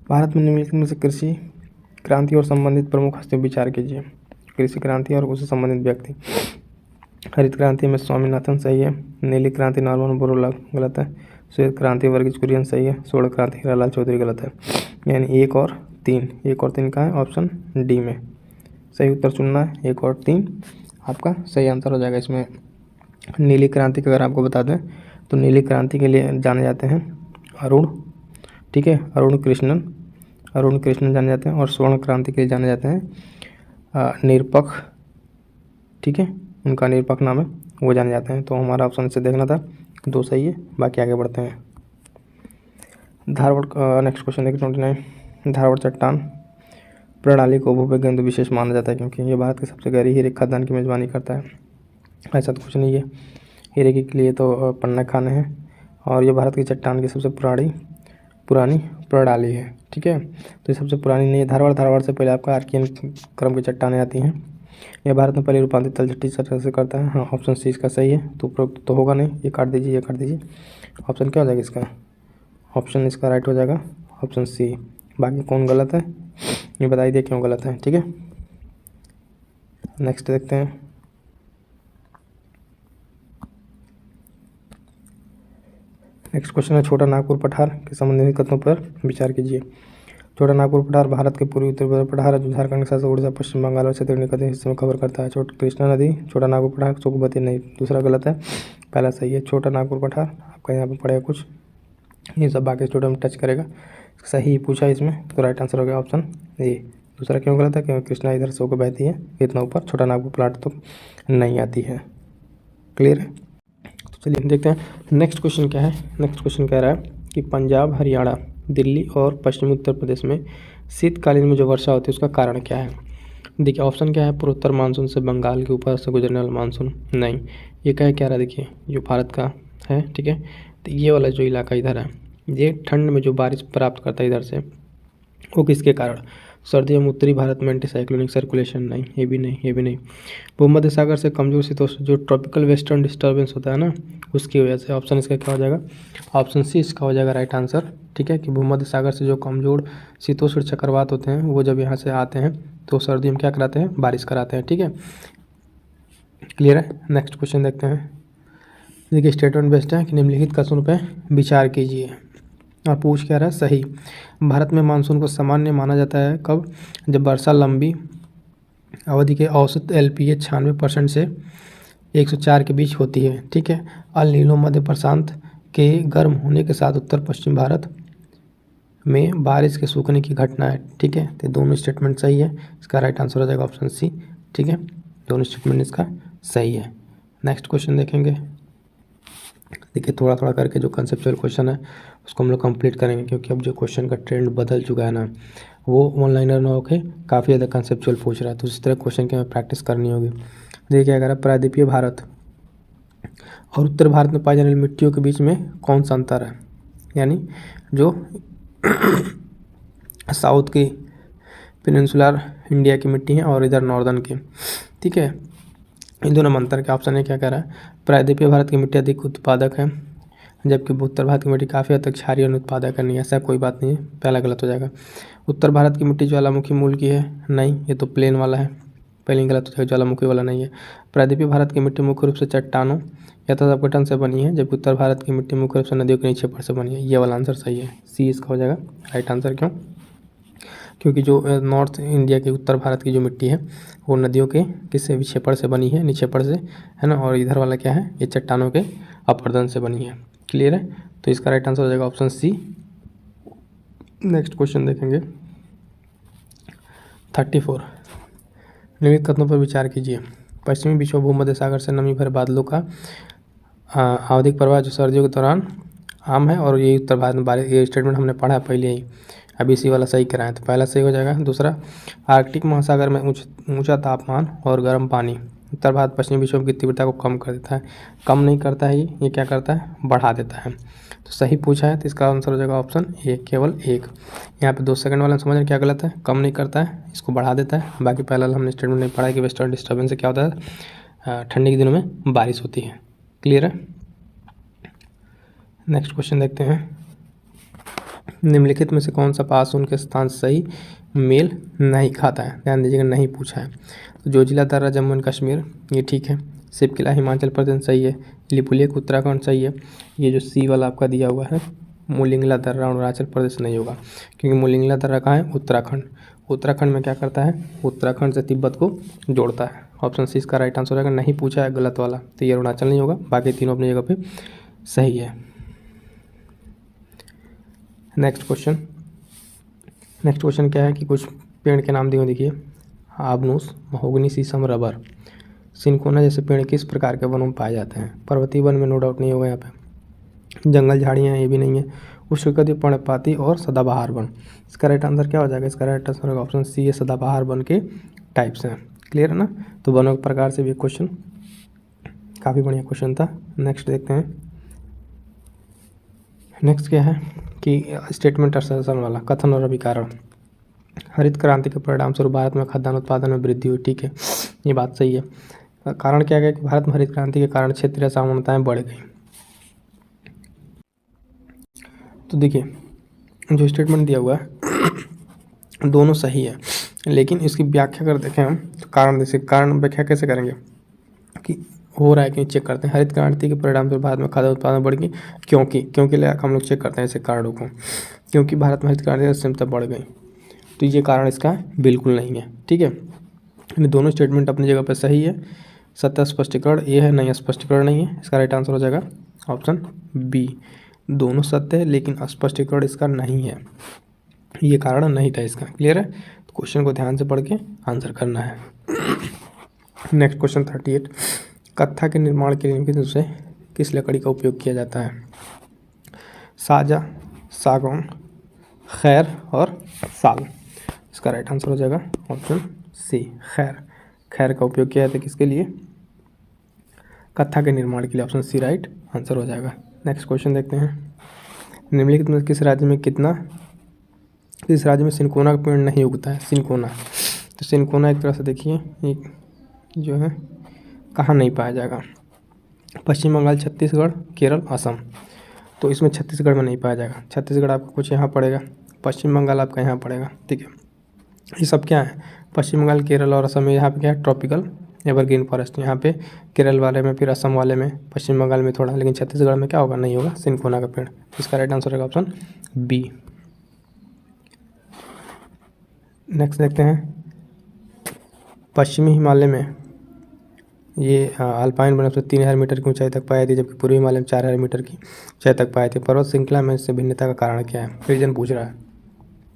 भारत में निम्नलिखित में से कृषि क्रांति और संबंधित प्रमुख हस्तियों विचार कीजिए। कृषि क्रांति और उससे संबंधित व्यक्ति। हरित क्रांति में स्वामीनाथन सही है, नीली क्रांति नॉर्मन बोरलॉग गलत है, श्वेत क्रांति वर्गीज कुरियन सही है, स्वर्ण क्रांति हीरालाल चौधरी गलत है। यानी 1 और 3 का है ऑप्शन डी में सही उत्तर चुनना है। 1 और 3 आपका सही आंसर हो जाएगा। इसमें नीली क्रांति का अगर आपको बता दें तो नीली क्रांति के लिए जाने जाते हैं अरुण, ठीक है, अरुण कृष्णन जाने जाते हैं, और स्वर्ण क्रांति के लिए जाने जाते हैं निरपक्ष, ठीक है, उनका निरपक्ष नाम है, वो जाने जाते हैं। तो हमारा ऑप्शन से देखना था, 2 सही है, बाकी आगे बढ़ते हैं। धारवाड़ नेक्स्ट क्वेश्चन देखिए 29। धारवाड़ चट्टान प्रणाली को भूविज्ञान विशेष माना जाता है क्योंकि ये भारत के सबसे गहरी हीरे खदान की मेजबानी करता है। ऐसा तो कुछ नहीं है, हीरे के लिए तो पन्ना खाने हैं, और ये भारत की चट्टान की सबसे पुरानी प्रणाली है। ठीक है, तो ये सबसे पुरानी नहीं है। धारवाड़ से पहले आपका आर्कियन क्रम की चट्टानें आती हैं। यह भारत में पहले रूपांतरित तलछटी सतह से करता है। हाँ, ऑप्शन सी इसका सही है, तो उपरोक्त तो होगा नहीं, ये काट दीजिए। ऑप्शन क्या हो जाएगा इसका, ऑप्शन इसका राइट हो जाएगा, ऑप्शन सी। बाकी कौन गलत है ये बताइए दिए क्यों गलत है। ठीक है, नेक्स्ट देखते हैं। नेक्स्ट क्वेश्चन है छोटा नागपुर पठार के संबंधित कथनों पर विचार कीजिए। छोटा नागपुर पठार भारत के पूर्वी उत्तर पठार है जो झारखंड के साथ उड़ीसा, पश्चिम बंगाल और क्षेत्रीय निकट हिस्से में कवर करता है। कृष्णा नदी छोटा नागपुर पठार, सुखमती नहीं, दूसरा गलत है, पहला सही है। छोटा नागपुर पठार आपका यहाँ पे पड़ेगा कुछ, ये सब बाकी स्टूडेंट में टच करेगा, सही पूछा इसमें, तो राइट आंसर हो गया ऑप्शन ए। दूसरा क्यों गलत है, क्योंकि कृष्णा इधर से होकर बहती है इतना ऊपर, छोटा नागपुर प्लाट तो नहीं आती है। क्लियर है, तो चलिए देखते हैं नेक्स्ट क्वेश्चन क्या है। नेक्स्ट क्वेश्चन कह रहा है कि पंजाब, हरियाणा, दिल्ली और पश्चिमी उत्तर प्रदेश में शीतकालीन में जो वर्षा होती है उसका कारण क्या है। देखिए ऑप्शन क्या है, पूर्वोत्तर मानसून से बंगाल के ऊपर से गुजरने वाला मानसून, नहीं, ये क्या रहा, देखिए जो भारत का है, ठीक है, तो ये वाला जो इलाका इधर है ये ठंड में जो बारिश प्राप्त करता है इधर से, वो किसके कारण, सर्दियों में उत्तरी भारत में एंटी साइक्लोनिक सर्कुलेशन, नहीं, ये भी नहीं। भूमध्य सागर से कमजोर शीतोष्ण जो ट्रॉपिकल वेस्टर्न डिस्टर्बेंस होता है ना, उसकी वजह से। ऑप्शन इसका क्या हो जाएगा, ऑप्शन सी इसका हो जाएगा राइट आंसर। ठीक है, कि भूमध्य सागर से जो कमजोर शीतोष्ण चक्रवात होते हैं वो जब यहाँ से आते हैं तो सर्दियों में क्या कराते हैं, बारिश कराते हैं। ठीक है, क्लियर है। नेक्स्ट क्वेश्चन देखते हैं। देखिए स्टेटमेंट बेस्ड है कि निम्नलिखित कथनों पर विचार कीजिए। और पूछ क्या रहा है, सही। भारत में मानसून को सामान्य माना जाता है कब? जब वर्षा लंबी अवधि के औसत LPA 96% से 104 के बीच होती है। ठीक है। अल नीनो मध्य प्रशांत के गर्म होने के साथ उत्तर पश्चिम भारत में बारिश के सूखने की घटना है। ठीक है, तो दोनों स्टेटमेंट सही है। इसका राइट आंसर हो जाएगा ऑप्शन सी। ठीक है, दोनों स्टेटमेंट इसका सही है। नेक्स्ट क्वेश्चन देखेंगे। देखिए थोड़ा थोड़ा करके जो कंसेप्चुअल क्वेश्चन है उसको हम लोग कंप्लीट करेंगे, क्योंकि अब जो क्वेश्चन का ट्रेंड बदल चुका है ना, वो वन लाइनर ना होके काफ़ी ज़्यादा कंसेप्चुअल पूछ रहा है, तो उसी तरह क्वेश्चन की हमें प्रैक्टिस करनी होगी। देखिए क्या कह रहा है, प्रायद्वीपीय भारत और उत्तर भारत में पाई जाने वाली मिट्टियों के बीच में कौन सा अंतर है? यानी जो साउथ की पेनिनसुलर इंडिया की मिट्टी है और इधर नॉर्दर्न की। ठीक है, इन दोनों में अंतर के ऑप्शन है। क्या कह रहा है, प्रायद्वीपीय भारत की मिट्टी अधिक उत्पादक है, जबकि उत्तर भारत की मिट्टी काफ़ी हद तक क्षारीय और उत्पादक नहीं है। ऐसा कोई बात नहीं है, पहला गलत हो जाएगा। उत्तर भारत की मिट्टी ज्वालामुखी मूल की है, नहीं, ये तो प्लेन वाला है, पहले गलत हो जाएगा, ज्वालामुखी वाला नहीं है। प्रायद्वीपीय भारत की मिट्टी मुख्य रूप से चट्टानों या तो अपघटन से बनी है, जबकि उत्तर भारत की मिट्टी मुख्य रूप से नदियों के नीचे पर से बनी है। ये वाला आंसर सही है, सी इसका हो जाएगा राइट आंसर। क्यों? क्योंकि जो नॉर्थ इंडिया की, उत्तर भारत की जो मिट्टी है वो नदियों के किससे भी छेपड़ से बनी है, निछेपड़ से, है ना, और इधर वाला क्या है, ये चट्टानों के अपरदन से बनी है। क्लियर है, तो इसका राइट आंसर हो जाएगा ऑप्शन सी। नेक्स्ट क्वेश्चन देखेंगे 34। निम्नलिखित कथनों पर विचार कीजिए। पश्चिमी विक्षोभ भूमध्य सागर से नमी भरे बादलों का आवधिक प्रवाह जो सर्दियों के दौरान आम है, और ये उत्तर भारत में बारिश, ये स्टेटमेंट हमने पढ़ा है पहले ही, अभी इसी वाला सही कराएं, तो पहला सही हो जाएगा। दूसरा, आर्कटिक महासागर में ऊंचा तापमान और गर्म पानी उत्तर भारत पश्चिमी विक्षोभ की तीव्रता को कम कर देता है। कम नहीं करता है, ये क्या करता है, बढ़ा देता है। तो सही पूछा है, तो इसका आंसर हो जाएगा ऑप्शन ए, केवल एक। यहाँ पे 2 सेकंड वाला समझ रहे क्या गलत है, कम नहीं करता है, इसको बढ़ा देता है। बाकी पहला हमने स्टेटमेंट नहीं पढ़ा है कि वेस्टर्न डिस्टर्बेंस से क्या होता है, ठंडी के दिनों में बारिश होती है। क्लियर है। नेक्स्ट क्वेश्चन देखते हैं। निम्नलिखित में से कौन सा पास उनके स्थान से सही मेल नहीं खाता है? ध्यान दीजिएगा, नहीं पूछा है। तो जोजिला दर्रा जम्मू एंड कश्मीर, ये ठीक है। शिव किला हिमाचल प्रदेश सही है। लिपुलेख उत्तराखंड सही है। ये जो सी वाला आपका दिया हुआ है मुलिंगला दर्रा अरुणाचल प्रदेश नहीं होगा, क्योंकि मुलिंगला दर्रा कहाँ है, उत्तराखंड। उत्तराखंड में क्या करता है, उत्तराखंड से तिब्बत को जोड़ता है। ऑप्शन सी इसका राइट आंसर रहेगा। नहीं पूछा है गलत वाला, तो ये अरुणाचल नहीं होगा, बाकी तीनों अपनी जगह पे सही है। नेक्स्ट क्वेश्चन क्या है कि कुछ पेड़ के नाम दिए, देखिए आबनूस, महोगनी, शीशम, रबर, सिनकोना जैसे पेड़ किस प्रकार के वनों में पाए जाते हैं? पर्वतीय वन में नो डाउट नहीं होगा यहाँ पे। जंगल झाड़ियाँ ये भी नहीं है। उष्णकटिबंधीय पर्णपाती और सदाबहार वन। इसका राइट आंसर क्या हो जाएगा? इसका राइट आंसर होगा ऑप्शन सी, ये सदाबहार वन के टाइप्स हैं। क्लियर है ना। तो वनों के प्रकार से भी क्वेश्चन काफ़ी बढ़िया क्वेश्चन था। नेक्स्ट देखते हैं। नेक्स्ट क्या है कि स्टेटमेंट असर्शन वाला कथन और अभिकारण। हरित क्रांति के परिणाम स्वरूप भारत में खाद्यान्न उत्पादन में वृद्धि हुई। ठीक है, ये बात सही है। कारण क्या है कि भारत में हरित क्रांति के कारण क्षेत्रीय असमानताएं बढ़ गई। तो देखिए जो स्टेटमेंट दिया हुआ है दोनों सही है, लेकिन इसकी व्याख्या कर देखें हम तो कारण व्याख्या कैसे करेंगे कि हो रहा है कि चेक करते हैं। हरित क्रांति के परिणाम स्वरूप भारत में खाद्य उत्पादन बढ़ गई, क्योंकि ले हम लोग चेक करते हैं ऐसे कारणों को, क्योंकि भारत में हरित क्रांति की क्षमता बढ़ गई, तो ये कारण इसका बिल्कुल नहीं है। ठीक है, दोनों स्टेटमेंट अपनी जगह पर सही है। सत्य स्पष्टीकरण ये है, नहीं स्पष्टीकरण नहीं है। इसका राइट आंसर हो जाएगा ऑप्शन बी। दोनों सत्य है लेकिन स्पष्टीकरण इसका नहीं है, ये कारण नहीं था इसका। क्लियर है, तो क्वेश्चन को ध्यान से पढ़ के आंसर करना है। Next question 38। कत्था के निर्माण के लिए किस लकड़ी का उपयोग किया जाता है? साजा, सागौन, खैर और साल। इसका राइट आंसर हो जाएगा ऑप्शन सी, खैर का उपयोग किया जाता है किसके लिए? कत्था के निर्माण के लिए। ऑप्शन सी राइट आंसर हो जाएगा। नेक्स्ट क्वेश्चन देखते हैं। निम्नलिखित में किस राज्य में सिनकोना का पेड़ नहीं उगता है? सिनकोना, तो सिनकोना एक तरह से देखिए एक जो है कहाँ नहीं पाया जाएगा, पश्चिम बंगाल, छत्तीसगढ़, केरल, असम। तो इसमें छत्तीसगढ़ में नहीं पाया जाएगा। छत्तीसगढ़ आपको कुछ यहाँ पड़ेगा, पश्चिम बंगाल आपका यहाँ पड़ेगा। ठीक है, ये सब क्या है, पश्चिम बंगाल, केरल और असम में यहाँ पे क्या है, ट्रॉपिकल एवरग्रीन फॉरेस्ट। यहाँ पे केरल वाले में, फिर असम वाले में, पश्चिम बंगाल में थोड़ा, लेकिन छत्तीसगढ़ में क्या होगा, नहीं होगा सिनकोना का पेड़। इसका राइट आंसर होगा ऑप्शन बी। नेक्स्ट देखते हैं, पश्चिमी हिमालय में ये अल्पाइन वनस्पति से 3000 मीटर की ऊंचाई तक पाई थी, जबकि पूर्वी हिमालय में 4000 मीटर की ऊंचाई तक पाए थे। पर्वत श्रृंखला में इससे भिन्नता का कारण क्या है? रीजन पूछ रहा है,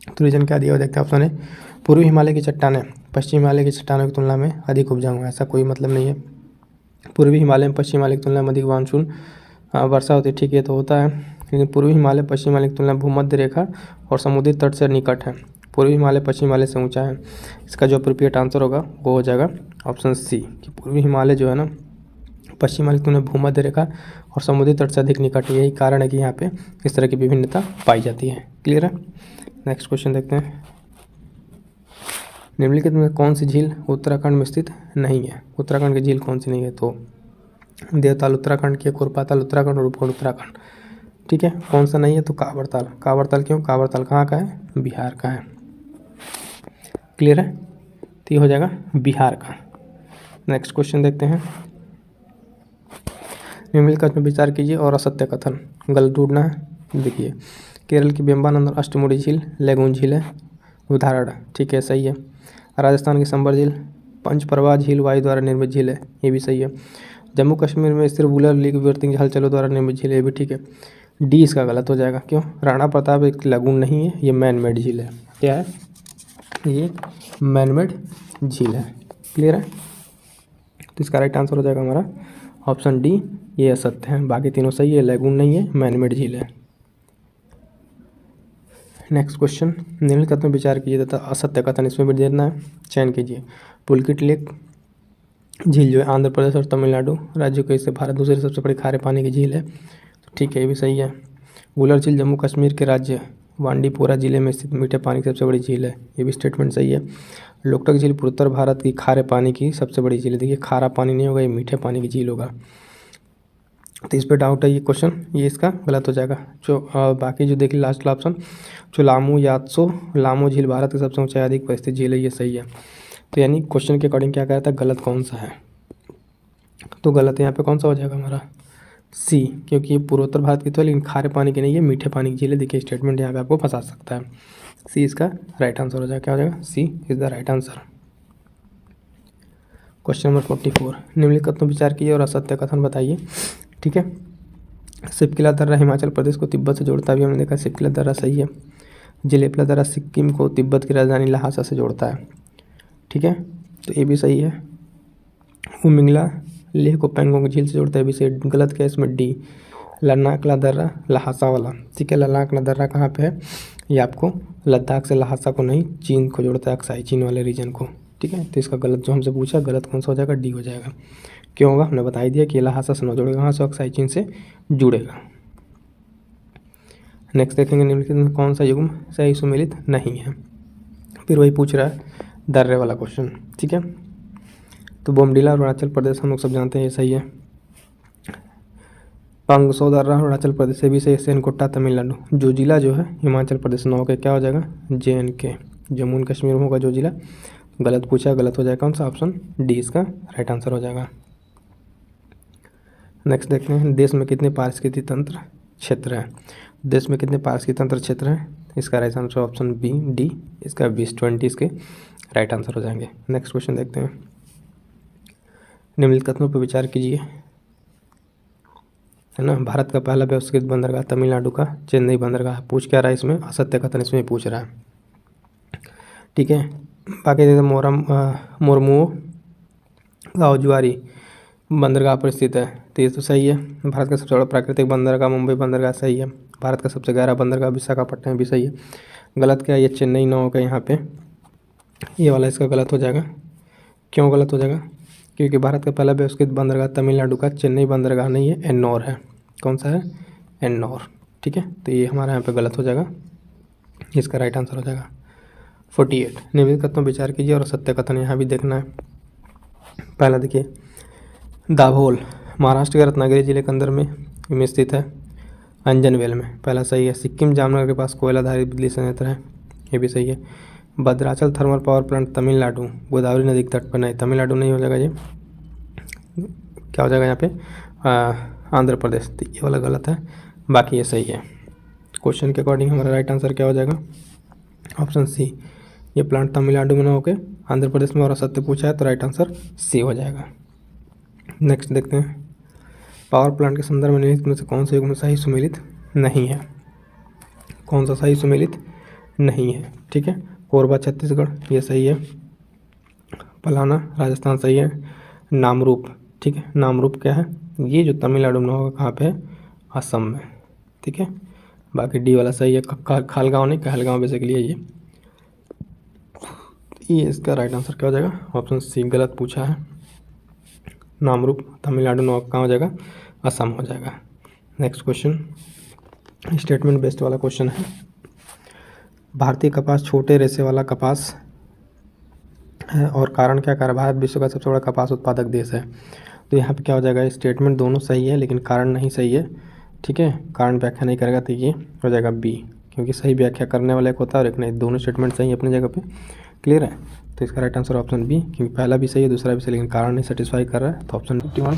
तो रीजन क्या दिया हुआ देखते हैं। ऑप्शन है, पूर्वी हिमालय की चट्टानें पश्चिम हिमालय की चट्टानों की तुलना में अधिक उपजाऊ हैं। ऐसा कोई मतलब नहीं है। पूर्वी हिमालय में पश्चिम हिमालय की तुलना में अधिक मानसून वर्षा होती है, ठीक है, तो होता है, लेकिन पूर्वी हिमालय पश्चिम हिमालय की तुलना में भूमध्य रेखा और समुद्री तट से निकट है। पूर्वी हिमालय पश्चिम हिमालय से ऊंचा है। इसका जो अप्रोप्रिएट आंसर होगा वो हो जाएगा ऑप्शन सी, कि पूर्वी हिमालय जो है ना पश्चिम हिमालय की तुलना में भूमध्य रेखा और समुद्री तट से अधिक निकट है। यही कारण है कि यहाँ पे इस तरह की विभिन्नता पाई जाती है। क्लियर है? नेक्स्ट क्वेश्चन देखते हैं, निम्नलिखित में कौन सी झील उत्तराखंड में स्थित नहीं है? उत्तराखंड की झील कौन सी नहीं है? तो देवताल उत्तराखंड की, कुरपाताल उत्तराखंड और रूपकुंड उत्तराखंड। ठीक है, कौन सा नहीं है? तो कांवरताल। कांवरताल क्यों? कांवरताल कहाँ का है? बिहार का है। क्लियर है? तो ये हो जाएगा बिहार का। नेक्स्ट क्वेश्चन देखते हैं, निम्नलिखित में विचार कीजिए और असत्य कथन गलत ढूंढना है। देखिए, केरल की बेम्बानंद और अष्टमुड़ी झील लेगून झील है, उदाहरण, ठीक है, सही है। राजस्थान की संबर झील पंचप्रवाह झील वायु द्वारा निर्मित झील है, ये भी सही है। जम्मू कश्मीर में स्थित वुलर लीग वर्तिंग हलचलों द्वारा निर्मित झील है, ये भी ठीक है। डी इसका गलत हो जाएगा, क्यों? राणा प्रताप एक लगून नहीं है, ये मैन मेड झील है। क्या है? ये मैन मेड झील है। क्लियर है? तो इसका राइट आंसर हो जाएगा हमारा ऑप्शन डी, ये असत्य है। बाकी तीनों सही है, लगून नहीं है, मैन मेड झील है। नेक्स्ट क्वेश्चन, निम्नलिखित में विचार कीजिए तथा असत्य कथन इसमें भी देना है, चयन कीजिए। पुलकिट लेक झील जो है आंध्र प्रदेश और तमिलनाडु राज्यों के, इससे भारत दूसरी सबसे बड़ी खारे पानी की झील है, तो ठीक है, ये भी सही है। वुलर झील जम्मू कश्मीर के राज्य बांडीपोरा जिले में स्थित मीठे पानी की सबसे बड़ी झील है, ये भी स्टेटमेंट सही है। लोकटक झील पूर्वोत्तर भारत की खारे पानी की सबसे बड़ी झील है। देखिए, खारा पानी नहीं होगा, ये मीठे पानी की झील होगा, तो इस पर डाउट है ये क्वेश्चन, ये इसका गलत हो जाएगा। जो बाकी जो देखिए लास्ट ऑप्शन, जो लामू यात्सो लामो झील भारत की सबसे ऊंचाई अधिक पर स्थित झील है, ये सही है। तो यानी क्वेश्चन के अकॉर्डिंग क्या कहा था, गलत कौन सा है? तो गलत यहाँ पे कौन सा हो जाएगा हमारा? सी, क्योंकि ये पूर्वोत्तर भारत की तो है, लेकिन खारे पानी की नहीं है, मीठे पानी की झील है। देखिए, स्टेटमेंट यहाँ पे आपको फंसा सकता है। सी इसका राइट आंसर हो जाएगा। क्या हो जाएगा? C is the right answer. Question number 44, निम्नलिखित में विचार कीजिए और असत्य कथन बताइए। ठीक है, सिपकिला दर्रा हिमाचल प्रदेश को तिब्बत से जोड़ता है, अभी हमने देखा सिपकिला दर्रा सही है। जिलेपला दर्रा सिक्किम को तिब्बत की राजधानी लहासा से जोड़ता है, ठीक है, तो ये भी सही है। उमिंगला लेह को पैंगोंग झील से जोड़ता है, भी सही। गलत क्या है इसमें? डी, लन्नाकला दर्रा लहासा वाला, ठीक है। लन्नाकला दर्रा कहाँ पे है? ये आपको लद्दाख से लहासा को नहीं, चीन को जोड़ता है, अक्साई चीन वाले रीजन को, ठीक है। तो इसका गलत जो हमसे पूछा, गलत कौन सा हो जाएगा? डी हो जाएगा। क्यों होगा? हमने बता ही दिया कि लहासा से न जुड़ेगा, वहाँ से अक्साई चीन से जुड़ेगा। नेक्स्ट देखेंगे, निम्नलिखित में कौन सा युग्म सही सुमेलित नहीं है? फिर वही पूछ रहा है दर्रे वाला क्वेश्चन, ठीक है। तो बोमडीला अरुणाचल प्रदेश हम लोग सब जानते हैं, ये सही है। पांगसो दर्रा अरुणाचल प्रदेश से भी सही। सेनकोट्टा तमिलनाडु। जो जिला जो है हिमाचल प्रदेश, 9 के क्या हो जाएगा? JNK, जम्मू एंड कश्मीर में होगा जो जिला। गलत पूछा, गलत हो जाएगा कौन सा? ऑप्शन डी इसका राइट आंसर हो जाएगा। नेक्स्ट देखते हैं, देश में कितने पारिस्थितिकी तंत्र क्षेत्र हैं? देश में कितने पारिस्थितिकी तंत्र क्षेत्र हैं? इसका right answer option b, d, इसका 20-20 इसके राइट आंसर हो जाएंगे। नेक्स्ट क्वेश्चन देखते हैं, निम्नलिखित कथनों पर विचार कीजिए, है ना। भारत का पहला व्यवस्थित बंदरगाह तमिलनाडु का चेन्नई बंदरगाह। पूछ क्या रहा है इसमें? असत्य कथन इसमें पूछ रहा है, ठीक है। बाकी देखते मोरमुओ गाँव जुआरी बंदरगाह पर स्थित है, तो ये तो सही है। भारत का सबसे बड़ा प्राकृतिक बंदरगाह मुंबई बंदरगाह, सही है। भारत का सबसे गहरा बंदरगाह विशाखापट्टनम, भी सही है। गलत क्या है? ये चेन्नई 9 का यहाँ पे, ये वाला इसका गलत हो जाएगा। क्यों गलत हो जाएगा? क्योंकि भारत का पहला व्यवस्थित बंदरगाह तमिलनाडु का चेन्नई बंदरगाह नहीं है, एन्नौर है। कौन सा है? एन्नौर, ठीक है। तो ये हमारा यहाँ पे गलत हो जाएगा, इसका राइट आंसर हो जाएगा 48। निम्नलिखित कथनों विचार कीजिए और सत्य कथन यहाँ भी देखना है। पहला देखिए, दाभोल महाराष्ट्र के रत्नागिरी जिले के अंदर में स्थित है, अंजनवेल में। पहला सही है। सिक्किम जामनगर के पास कोयलाधारित बिजली संयंत्र है, ये भी सही है। Bhadrachal thermal power plant Tamil Nadu, Godavari नदी के तट पर नहीं, तमिलनाडु नहीं हो जाएगा ये, क्या हो जाएगा यहाँ पे आंध्र प्रदेश। तो ये वाला गलत है, बाकी ये सही है। क्वेश्चन के अकॉर्डिंग हमारा राइट आंसर क्या हो जाएगा? ऑप्शन सी, ये प्लांट तमिलनाडु में ना होकर आंध्र प्रदेश में और सत्य पूछा है तो राइट आंसर सी हो जाएगा। नेक्स्ट देखते हैं, पावर प्लांट के संदर्भ में निम्नलिखित में से कौन सा युग्म सही सुमेलित नहीं है? कौन सा सही सुमेलित नहीं है? ठीक है, कोरबा छत्तीसगढ़ ये सही है, पलाना राजस्थान सही है, नामरूप, ठीक है, नामरूप क्या है? ये जो तमिलनाडु में होगा कहाँ पे है? असम में, ठीक है। बाकी डी वाला सही है, खालगांव नहीं, कहलगांव बेसिकली है ये इसका राइट आंसर क्या हो जाएगा? ऑप्शन सी गलत पूछा है, नामरूप तमिलनाडु में कहाँ हो जाएगा? असम हो जाएगा। नेक्स्ट क्वेश्चन स्टेटमेंट बेस्ड वाला क्वेश्चन है, भारतीय कपास छोटे रेशे वाला कपास है और कारण क्या? कारण भारत विश्व का सबसे बड़ा कपास उत्पादक देश है। तो यहाँ पे क्या हो जाएगा? स्टेटमेंट दोनों सही है लेकिन कारण नहीं सही है, ठीक है, कारण व्याख्या नहीं करेगा तो ये हो जाएगा बी, क्योंकि सही व्याख्या करने वाला एक होता है और एक नहीं, दोनों स्टेटमेंट सही है अपनी जगह पे, क्लियर है। तो इसका राइट आंसर ऑप्शन बी, क्योंकि पहला भी सही है दूसरा भी सही लेकिन कारण नहीं सेटिस्फाई कर रहा है। तो ऑप्शन 51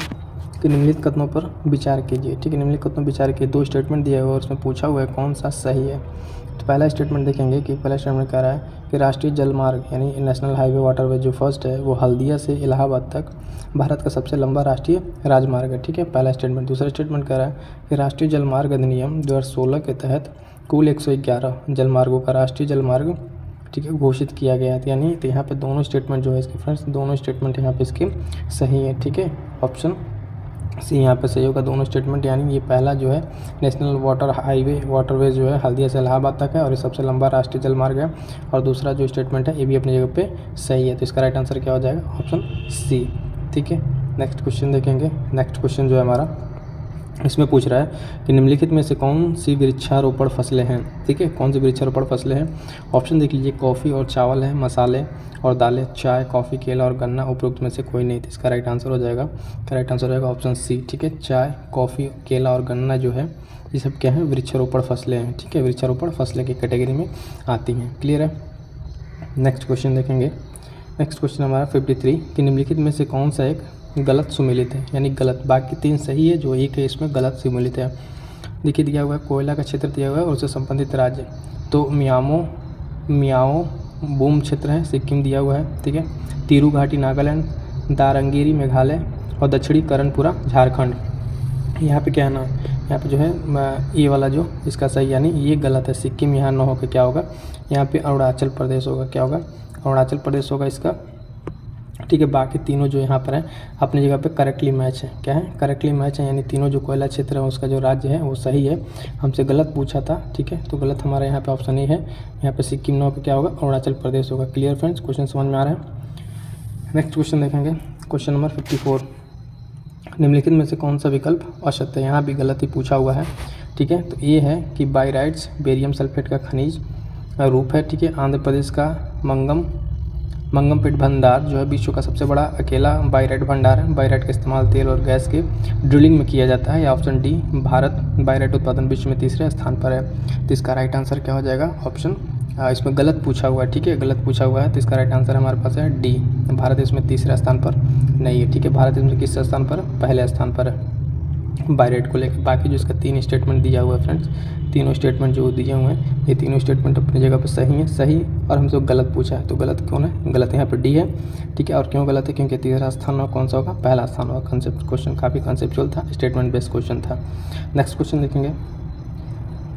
कि निम्नलिखित कथनों पर विचार कीजिए, ठीक है, निम्नलिखित कथनों पर विचार कीजिए। दो स्टेटमेंट दिया हुआ है और उसमें पूछा हुआ है कौन सा सही है। तो पहला स्टेटमेंट देखेंगे कि पहला स्टेटमेंट कह रहा है कि राष्ट्रीय जलमार्ग यानी नेशनल हाईवे वाटरवे जो फर्स्ट है वो हल्दिया से इलाहाबाद तक भारत का सबसे लंबा राष्ट्रीय राजमार्ग है, ठीक है, पहला स्टेटमेंट। दूसरा स्टेटमेंट कह रहा है कि राष्ट्रीय जलमार्ग अधिनियम 2016 के तहत कुल 111 जलमार्गों का राष्ट्रीय जलमार्ग, ठीक है, घोषित किया गया है। यानी तो यहाँ पे दोनों स्टेटमेंट जो है इसके फ्रेंड्स, दोनों स्टेटमेंट यहाँ पे इसके सही है, ठीक है, ऑप्शन सी यहाँ पे सही होगा दोनों स्टेटमेंट। यानी ये पहला जो है नेशनल वाटरवे जो है हल्दिया से इलाहाबाद तक है और ये सबसे लंबा राष्ट्रीय जलमार्ग है, और दूसरा जो स्टेटमेंट है ये भी अपनी जगह पे सही है। तो इसका राइट आंसर क्या हो जाएगा? ऑप्शन सी, ठीक है। नेक्स्ट क्वेश्चन देखेंगे। नेक्स्ट क्वेश्चन जो है हमारा इसमें पूछ रहा है कि निम्नलिखित में से कौन सी वृक्षारोपण फसलें हैं, ठीक है, कौन सी वृक्षारोपण फसलें हैं। ऑप्शन देख लीजिए, कॉफ़ी और चावल है, मसाले और दालें, चाय, कॉफ़ी, केला और गन्ना, उपरोक्त में से कोई नहीं। तो इसका राइट आंसर हो जाएगा, राइट आंसर हो जाएगा ऑप्शन सी, ठीक है, चाय, कॉफ़ी, केला और गन्ना जो है ये सब क्या है? वृक्षारोपण फसलें हैं, ठीक है, वृक्षारोपण फसलें की कैटेगरी में आती हैं, क्लियर है। नेक्स्ट क्वेश्चन देखेंगे। नेक्स्ट क्वेश्चन हमारा 53 कि निम्नलिखित में से कौन सा एक गलत सुमेलित है, यानी गलत, बाकी तीन सही है, जो एक है इसमें गलत सुमेलित है। देखिए दिया हुआ है कोयला का क्षेत्र दिया हुआ है और उससे संबंधित राज्य, तो मियाओ बूम क्षेत्र है, सिक्किम दिया हुआ है, ठीक है, तिरु घाटी नागालैंड, दारंगीरी मेघालय और दक्षिणी करणपुरा झारखंड। यहाँ पे क्या है ना, यहाँ पे जो है ये वाला जो इसका सही, यानी ये गलत है, सिक्किम यहाँ ना होकर क्या होगा? यहाँ पे अरुणाचल प्रदेश होगा, क्या होगा? अरुणाचल प्रदेश होगा इसका, ठीक है। बाकी तीनों जो यहाँ पर है अपनी जगह पे करेक्टली मैच है, क्या है? करेक्टली मैच है, यानी तीनों जो कोयला क्षेत्र है उसका जो राज्य है वो सही है। हमसे गलत पूछा था, ठीक है, तो गलत हमारा यहाँ पे ऑप्शन ही है, यहाँ पे सिक्किम ना होकर क्या होगा? अरुणाचल प्रदेश होगा, क्लियर फ्रेंड्स, क्वेश्चन समझ में आ रहा है। नेक्स्ट क्वेश्चन देखेंगे, क्वेश्चन नंबर 54 निम्नलिखित में से कौन सा विकल्प असत्य है। यहाँ भी गलत ही पूछा हुआ है, ठीक है, तो ये है कि बायराइट्स बेरियम सल्फेट का खनिज रूप है, ठीक है, आंध्र प्रदेश का मंगमपेट भंडार जो है विश्व का सबसे बड़ा अकेला बायराइट भंडार है। बायराइट का इस्तेमाल तेल और गैस के ड्रिलिंग में किया जाता है। या ऑप्शन डी, भारत बायराइट उत्पादन विश्व में तीसरे स्थान पर है। तो इसका राइट आंसर क्या हो जाएगा? ऑप्शन इसमें गलत पूछा हुआ है, ठीक है, गलत पूछा हुआ है, तो इसका राइट आंसर हमारे पास है डी, भारत इसमें तीसरा स्थान पर नहीं है, ठीक है, भारत इसमें किस स्थान पर? पहले स्थान पर है बायराइट को लेकर। बाकी जो इसका तीन स्टेटमेंट दिया हुआ है फ्रेंड्स, तीनों स्टेटमेंट जो दिए हुए हैं ये तीनों स्टेटमेंट अपनी जगह पर सही है, सही, और हमसे गलत पूछा है, तो गलत कौन है? गलत यहाँ पर डी है, ठीक है। और क्यों गलत है? क्योंकि तीसरा स्थान में कौन सा होगा? पहला स्थान होगा। कंसेप्ट क्वेश्चन काफ़ी कंसेप्चुअल था, स्टेटमेंट बेस्ड क्वेश्चन था। नेक्स्ट क्वेश्चन देखेंगे,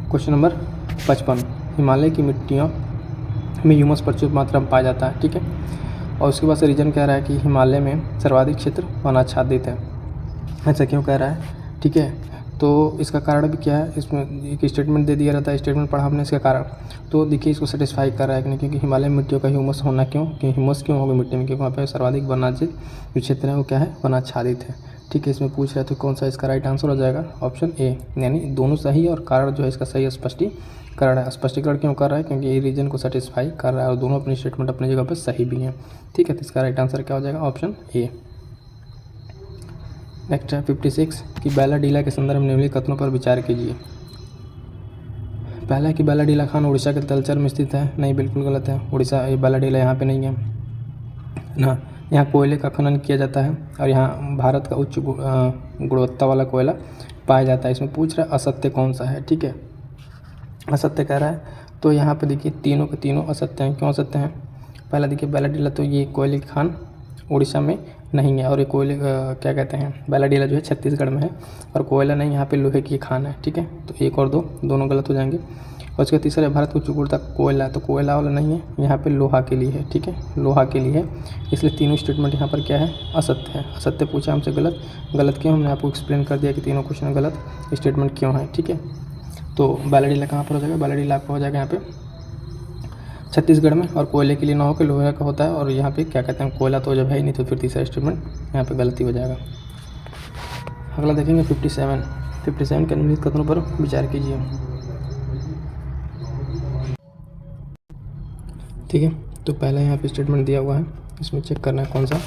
क्वेश्चन नंबर 55 हिमालय की मिट्टियों में ह्यूमस प्रचुर मात्रा में पाया जाता है, ठीक है, और उसके बाद से रीजन कह रहा है कि हिमालय में सर्वाधिक क्षेत्र वनाच्छादित है। ऐसा क्यों कह रहा है, ठीक है, तो इसका कारण भी क्या है? इसमें एक स्टेटमेंट दे दिया रहता है, स्टेटमेंट पढ़ा हमने, इसका कारण तो देखिए इसको सेटिस्फाई कर रहा है कि नहीं, क्योंकि हिमालय में मिट्टियों का ह्यूमस होना क्यों, कि ह्यूमस क्यों होगा मिट्टी में? क्योंकि वहाँ पर सर्वाधिक वनाच्छादित जो क्षेत्र है वो क्या है? वनाच्छादित है, ठीक है। इसमें पूछ रहा है तो कौन सा इसका राइट आंसर हो जाएगा? ऑप्शन ए, यानी दोनों सही है और कारण जो है इसका सही स्पष्टीकरण है। स्पष्टीकरण क्यों कर रहा है? क्योंकि ये रीजन को सेटिस्फाई कर रहा है और दोनों अपनी स्टेटमेंट अपनी जगह पर सही भी हैं, ठीक है। तो इसका राइट आंसर क्या हो जाएगा? Option A. नेक्स्ट है 56 कि बैला डीला के संदर्भ में निम्नलिखित कथनों पर विचार कीजिए। पहला है कि बालाडीला खान उड़ीसा के तलचर में स्थित है, नहीं बिल्कुल गलत है। उड़ीसा ये बालाडीला यहाँ पे नहीं है ना। यहाँ कोयले का खनन किया जाता है और यहाँ भारत का उच्च गुणवत्ता वाला कोयला पाया जाता है। इसमें पूछ रहा है असत्य कौन सा है, ठीक है, असत्य कह रहा है। तो यहाँ पे देखिए तीनों के तीनों असत्य हैं। क्यों असत्य हैं? पहला देखिए बालाडीला, तो ये कोयले की खान उड़ीसा में नहीं है, और ये कोयले क्या कहते हैं, बालाडीला जो है छत्तीसगढ़ में है, और कोयला नहीं, यहाँ पे लोहे की खान है, ठीक है। तो एक और दो दोनों गलत हो जाएंगे। और उसका तीसरा है भारत को उच्च गुणवत्ता कोयला, तो कोयला वाला नहीं है, यहाँ पे लोहा के लिए है, ठीक है, लोहा के लिए है। इसलिए तीनों स्टेटमेंट यहाँ पर क्या है, असत्य है। असत्य पूछा हमसे, गलत। गलत क्यों, हमने आपको एक्सप्लेन कर दिया कि तीनों क्वेश्चन गलत स्टेटमेंट क्यों है, ठीक है। तो बालाडीला कहाँ पर हो जाएगा, बालाडीला आपका हो जाएगा यहाँ पे छत्तीसगढ़ में, और कोयले के लिए ना होकर लोहे का होता है, और यहाँ पे क्या कहते हैं कोयला तो जब है ही नहीं, तो फिर तीसरा स्टेटमेंट यहाँ पे गलती हो जाएगा। अगला देखेंगे 57 के निम्नलिखित कथनों पर विचार कीजिए, ठीक है। तो पहला यहाँ पे स्टेटमेंट दिया हुआ है, इसमें चेक करना है कौन सा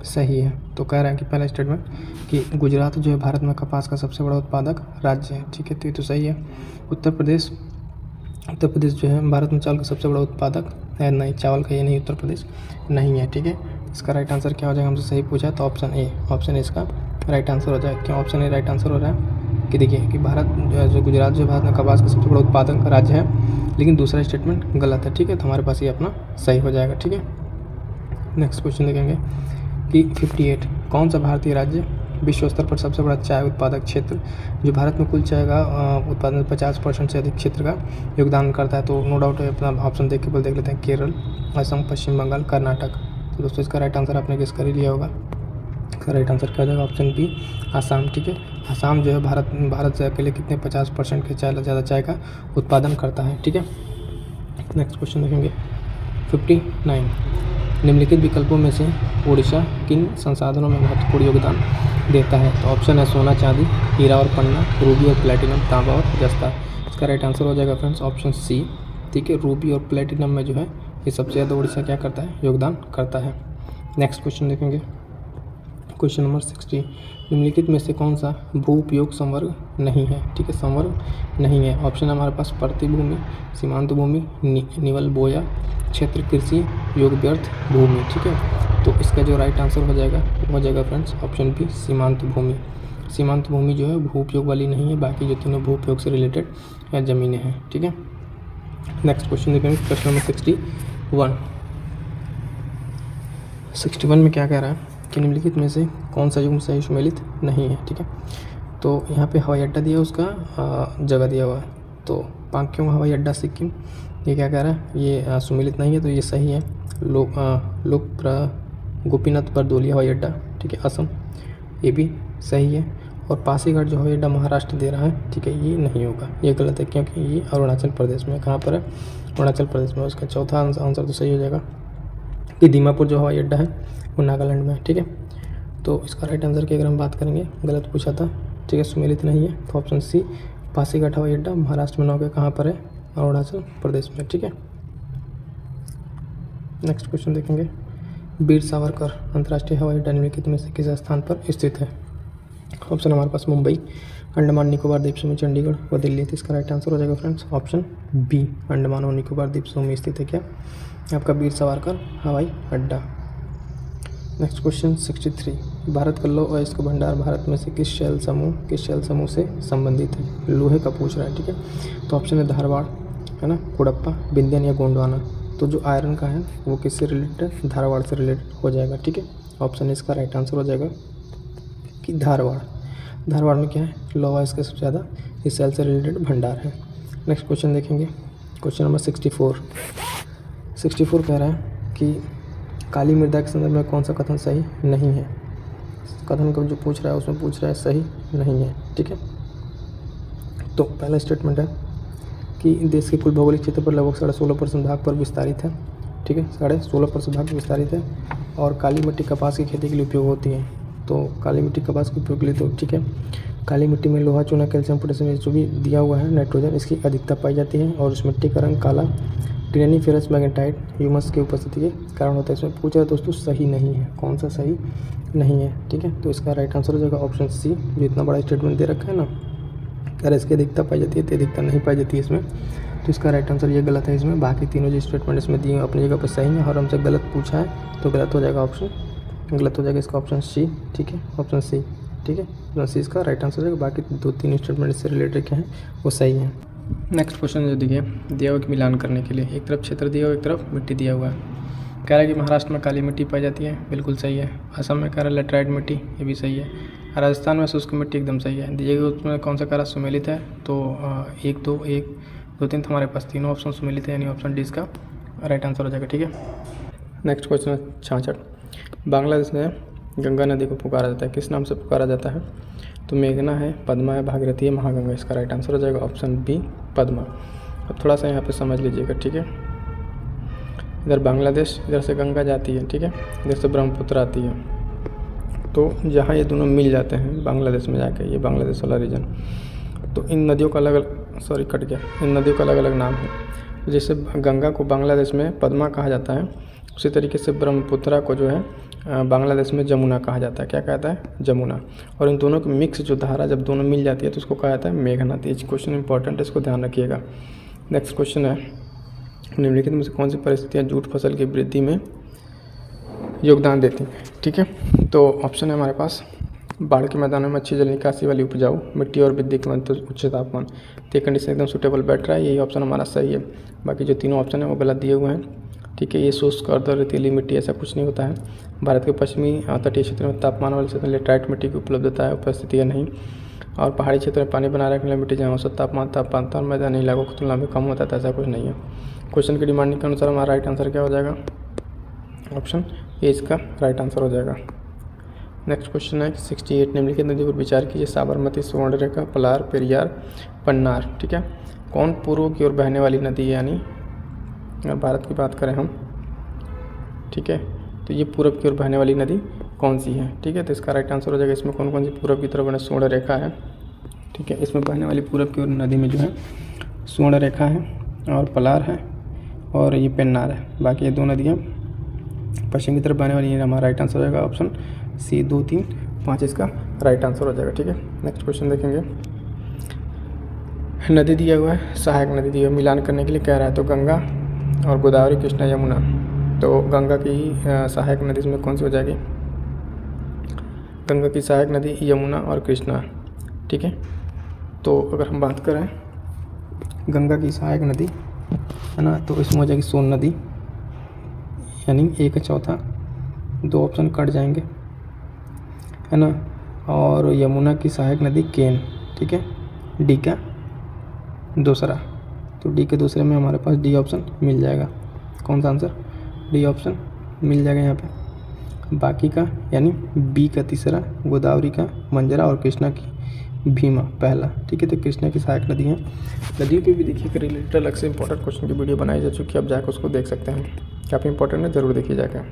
सही है। तो कह रहा है कि पहला स्टेटमेंट कि गुजरात जो है भारत में कपास का सबसे बड़ा उत्पादक राज्य है, ठीक है, तो ये तो सही है। उत्तर प्रदेश जो है भारत में चावल का सबसे बड़ा उत्पादक है, नहीं, चावल का ये नहीं, उत्तर प्रदेश नहीं है, ठीक है। इसका राइट आंसर क्या हो जाएगा, हमसे सही पूछा तो ऑप्शन ए इसका राइट आंसर हो जाएगा। क्यों ऑप्शन ए राइट आंसर हो रहा है कि देखिए कि भारत जो गुजरात जो भारत में कपास का सबसे बड़ा उत्पादक राज्य है, लेकिन दूसरा स्टेटमेंट गलत है, ठीक है। तो हमारे पास ये अपना सही हो जाएगा, ठीक है। नेक्स्ट क्वेश्चन देखेंगे कि 58 कौन सा भारतीय राज्य विश्व स्तर पर सबसे बड़ा चाय उत्पादक क्षेत्र, जो भारत में कुल चाय का उत्पादन 50% से अधिक क्षेत्र का योगदान करता है। तो नो डाउट अपना ऑप्शन देख के देख लेते हैं, केरल, असम, पश्चिम बंगाल, कर्नाटक। तो दोस्तों इसका राइट आंसर आपने गेस कर ही लिया होगा। इसका राइट आंसर क्या हो जाएगा, ऑप्शन बी आसाम, ठीक है। आसाम जो है भारत से अकेले कितने 50% के ज़्यादा चाय का उत्पादन करता है, ठीक है। नेक्स्ट क्वेश्चन देखेंगे 59 निम्नलिखित विकल्पों में से उड़ीसा किन संसाधनों में महत्वपूर्ण योगदान देता है। तो ऑप्शन है सोना, चांदी, हीरा और पन्ना, रूबी और प्लेटिनम, तांबा और जस्ता। इसका राइट आंसर हो जाएगा फ्रेंड्स ऑप्शन सी, ठीक है। रूबी और प्लेटिनम में जो है ये सबसे ज़्यादा उड़ीसा क्या करता है, योगदान करता है। नेक्स्ट क्वेश्चन देखेंगे क्वेश्चन नंबर 60 निम्नलिखित में से कौन सा भू उपयोग संवर्ग नहीं है, ठीक है, संवर्ग नहीं है। ऑप्शन है हमारे पास प्रतिभूमि, सीमांत भूमि, निवल बोया क्षेत्र, कृषि योग व्यर्थ भूमि, ठीक है। तो इसका जो राइट आंसर हो जाएगा फ्रेंड्स ऑप्शन बी सीमांत भूमि। सीमांत भूमि जो है भू उपयोग वाली नहीं है, बाकी जो तीनों भू उपयोग से रिलेटेड ज़मीनें हैं, ठीक है। नेक्स्ट क्वेश्चन देखेंगे क्वेश्चन नंबर 61 में क्या कह रहा है कि निम्नलिखित में से कौन सा युग्म सही सुमेलित नहीं है, ठीक है। तो यहाँ पे हवाई अड्डा दिया, उसका जगह दिया हुआ है। तो पाक्योंग हवाई अड्डा सिक्किम, ये क्या कह रहा है, ये सुमेलित नहीं है, तो ये सही है। गोपीनाथ बरदोली हवाई अड्डा, ठीक है, असम, ये भी सही है। और पासीघाट जो हवाई अड्डा महाराष्ट्र दे रहा है, ठीक है, ये नहीं होगा, ये गलत है, क्योंकि ये अरुणाचल प्रदेश में, कहाँ पर है, अरुणाचल प्रदेश में। उसका चौथा आंसर तो सही हो जाएगा कि दीमापुर जो हवाई अड्डा है वो नागालैंड में है, ठीक है। तो इसका राइट आंसर की अगर हम बात करेंगे, गलत पूछा था, ठीक है, सुमेलित नहीं है, तो ऑप्शन सी पासीघाट हवाई अड्डा महाराष्ट्र में ना होगा, कहाँ पर है, अरुणाचल प्रदेश में, ठीक है। नेक्स्ट क्वेश्चन देखेंगे वीर सावरकर अंतर्राष्ट्रीय हवाई अड्डा निम्नलिखित में से किस स्थान पर स्थित है। ऑप्शन हमारे पास मुंबई, अंडमान निकोबार द्वीप समूह, चंडीगढ़ व दिल्ली। तो इसका राइट आंसर हो जाएगा फ्रेंड्स ऑप्शन बी अंडमान और निकोबार द्वीप समूह में स्थित है क्या, आपका वीर सावरकर हवाई अड्डा। नेक्स्ट क्वेश्चन 63 भारत का लौह अयस्क भंडार भारत में से किस शैल समूह से संबंधित है। लोहे का पूछ रहा है, ठीक है। तो ऑप्शन है धारवाड़, है ना, कुड़प्पा, विंध्यन या गोंडवाना। तो जो आयरन का है वो किससे रिलेटेड है, धारवाड़ से रिलेटेड हो जाएगा, ठीक है। ऑप्शन इसका राइट आंसर हो जाएगा कि धारवाड़ में क्या है, लौह अयस्क का सबसे ज़्यादा इस शैल से रिलेटेड भंडार है। नेक्स्ट क्वेश्चन देखेंगे क्वेश्चन नंबर 64 कह रहा है कि काली मृदा के संदर्भ में कौन सा कथन सही नहीं है। कथन को जो पूछ रहा है उसमें पूछ रहा है सही नहीं है, ठीक है। तो पहला स्टेटमेंट है कि देश के कुल भौगोलिक क्षेत्र पर लगभग 16.5% भाग पर विस्तारित है, ठीक है, 16.5% भाग पर विस्तारित है। और काली मिट्टी कपास की खेती के लिए उपयोग होती है। तो काली मिट्टी कपास के उपयोग के लिए, तो ठीक है, काली मिट्टी में लोहा, चूना, कैल्शियम, पोटेशियम जो भी दिया हुआ है, नाइट्रोजन, इसकी अधिकता पाई जाती है। और उस मिट्टी का रंग काला टिनेनी फेरस मैग्नेटाइट ह्यूमस की उपस्थिति के कारण होता है। इसमें पूछा है दोस्तों सही नहीं है, कौन सा सही नहीं है, ठीक है। तो इसका राइट आंसर हो जाएगा ऑप्शन सी, जो इतना बड़ा स्टेटमेंट दे रखा है ना, अगर इसकी अधिकता पाई जाती है तो अधिकता नहीं पाई जाती है इसमें, तो इसका राइट आंसर ये गलत है इसमें। बाकी तीनों जो स्टेटमेंट इसमें दिए हैं अपनी जगह पर सही है, और हमसे गलत पूछा है तो गलत हो जाएगा ऑप्शन, गलत हो जाएगा इसका ऑप्शन सी। ठीक है, ऑप्शन सी। ठीक है, ऑप्शन सी इसका राइट आंसर हो जाएगा। बाकी 2-3 स्टेटमेंट इससे रिलेटेड क्या है वो सही है। नेक्स्ट क्वेश्चन जो देखिए दिया हुआ कि मिलान करने के लिए एक तरफ क्षेत्र दिया हुआ, एक तरफ मिट्टी दिया हुआ है। कह रहा है कि महाराष्ट्र में काली मिट्टी पाई जाती है, बिल्कुल सही है। असम में कह रहा है लेटराइट मिट्टी, ये भी सही है। राजस्थान में शुष्क मिट्टी, एकदम सही है। दिएगा उसमें कौन सा कह रहा सुमेलित है, तो 1 2 1 2 3 हमारे पास तीनों ऑप्शन सुमेलित है, यानी ऑप्शन डी इसका राइट आंसर हो जाएगा। ठीक है, नेक्स्ट क्वेश्चन है 66। बांग्लादेश में गंगा नदी को पुकारा जाता है, किस नाम से पुकारा जाता है, तो मेघना है, पद्मा है, भागीरथी है, महागंगा। इसका राइट आंसर हो जाएगा ऑप्शन बी पद्मा। अब थोड़ा सा यहाँ पे समझ लीजिएगा। ठीक है, इधर बांग्लादेश, इधर से गंगा जाती है। ठीक है, इधर से ब्रह्मपुत्र आती है, तो जहाँ ये दोनों मिल जाते हैं बांग्लादेश में जाके, ये बांग्लादेश वाला रीजन, तो इन नदियों का अलग अलग, सॉरी कट गया, इन नदियों का अलग अलग नाम है। जैसे गंगा को बांग्लादेश में पद्मा कहा जाता है, उसी तरीके से ब्रह्मपुत्रा को जो है बांग्लादेश में जमुना कहा जाता है। क्या कहता है, जमुना। और इन दोनों की मिक्स जो धारा जब दोनों मिल जाती है तो उसको कहा जाता है मेघना। तो ये क्वेश्चन इंपॉर्टेंट है, इसको ध्यान रखिएगा। नेक्स्ट क्वेश्चन है निम्नलिखित में से कौन सी परिस्थितियाँ जूट फसल की वृद्धि में योगदान देती हैं। ठीक है, तो ऑप्शन है हमारे पास बाढ़ के मैदानों में अच्छी जल निकासी वाली उपजाऊ मिट्टी और विद्युत मंत्र उच्च तापमान। तो ये कंडीशन एकदम सूटेबल बैठ रहा है, यही ऑप्शन हमारा सही है। बाकी जो तीनों ऑप्शन है वो गलत दिए हुए हैं। ठीक है, ये शुष्क और रेतीली मिट्टी, ऐसा कुछ नहीं होता है। भारत के पश्चिमी तटीय क्षेत्र में तापमान वाले क्षेत्र में लेटराइट मिट्टी की उपलब्धता है, उपस्थिति है नहीं। और पहाड़ी क्षेत्र में पानी बनाए रखने वाली मिट्टी जहाँ औसत तापमान और मैदानी इलाकों की तुलना में कम होता है, ऐसा कुछ नहीं है। क्वेश्चन की डिमांडिंग के अनुसार हमारा राइट आंसर क्या हो जाएगा, ऑप्शन ए इसका राइट आंसर हो जाएगा। नेक्स्ट क्वेश्चन है 68। निम्नलिखित नदी पर विचार कीजिए, साबरमती, सुवर्णरेखा, पलार, पेरियार, पन्नार। ठीक है, कौन पूर्व की ओर बहने वाली नदी है, यानी अगर भारत की बात करें हम, ठीक है, तो ये पूरब की ओर बहने वाली नदी कौन सी है। ठीक है, तो इसका राइट आंसर हो जाएगा। इसमें कौन कौन सी पूरब की तरफ बने, सुवर्णरेखा है। ठीक है, इसमें बहने वाली पूरब की ओर नदी में जो है सुवर्णरेखा है और पलार है और ये पेन्नार है। बाकी ये 2 नदियाँ पश्चिम की तरफ बहने वाली है। हमारा राइट आंसर हो जाएगा ऑप्शन सी। 2 3 5 इसका राइट आंसर हो जाएगा। ठीक है, नेक्स्ट क्वेश्चन देखेंगे। नदी दिया हुआ है, सहायक नदी दिया हुआ, मिलान करने के लिए कह रहा है, तो गंगा और गोदावरी, कृष्णा, यमुना। तो गंगा की सहायक नदी इसमें कौन सी हो जाएगी, गंगा की सहायक नदी यमुना और कृष्णा। ठीक है, तो अगर हम बात करें गंगा की सहायक नदी है ना, तो इसमें हो जाएगी सोन नदी, यानी 1/4, 2 ऑप्शन कट जाएंगे है ना। और यमुना की सहायक नदी केन। ठीक है, डी का दूसरा, तो डी के दूसरे में हमारे पास डी ऑप्शन मिल जाएगा। कौन सा आंसर, डी ऑप्शन मिल जाएगा यहाँ पे। बाकी का यानी बी का तीसरा, गोदावरी का मंजरा और कृष्णा की भीमा पहला। ठीक है, तो कृष्णा की सहायक नदी है। नदियों पे भी देखिए रिलेटेड अलग से इंपॉर्टेंट क्वेश्चन की वीडियो बनाई जा चुकी है, आप जाकर उसको देख सकते हैं, काफ़ी इंपॉर्टेंट है, ज़रूर देखिए जाकर।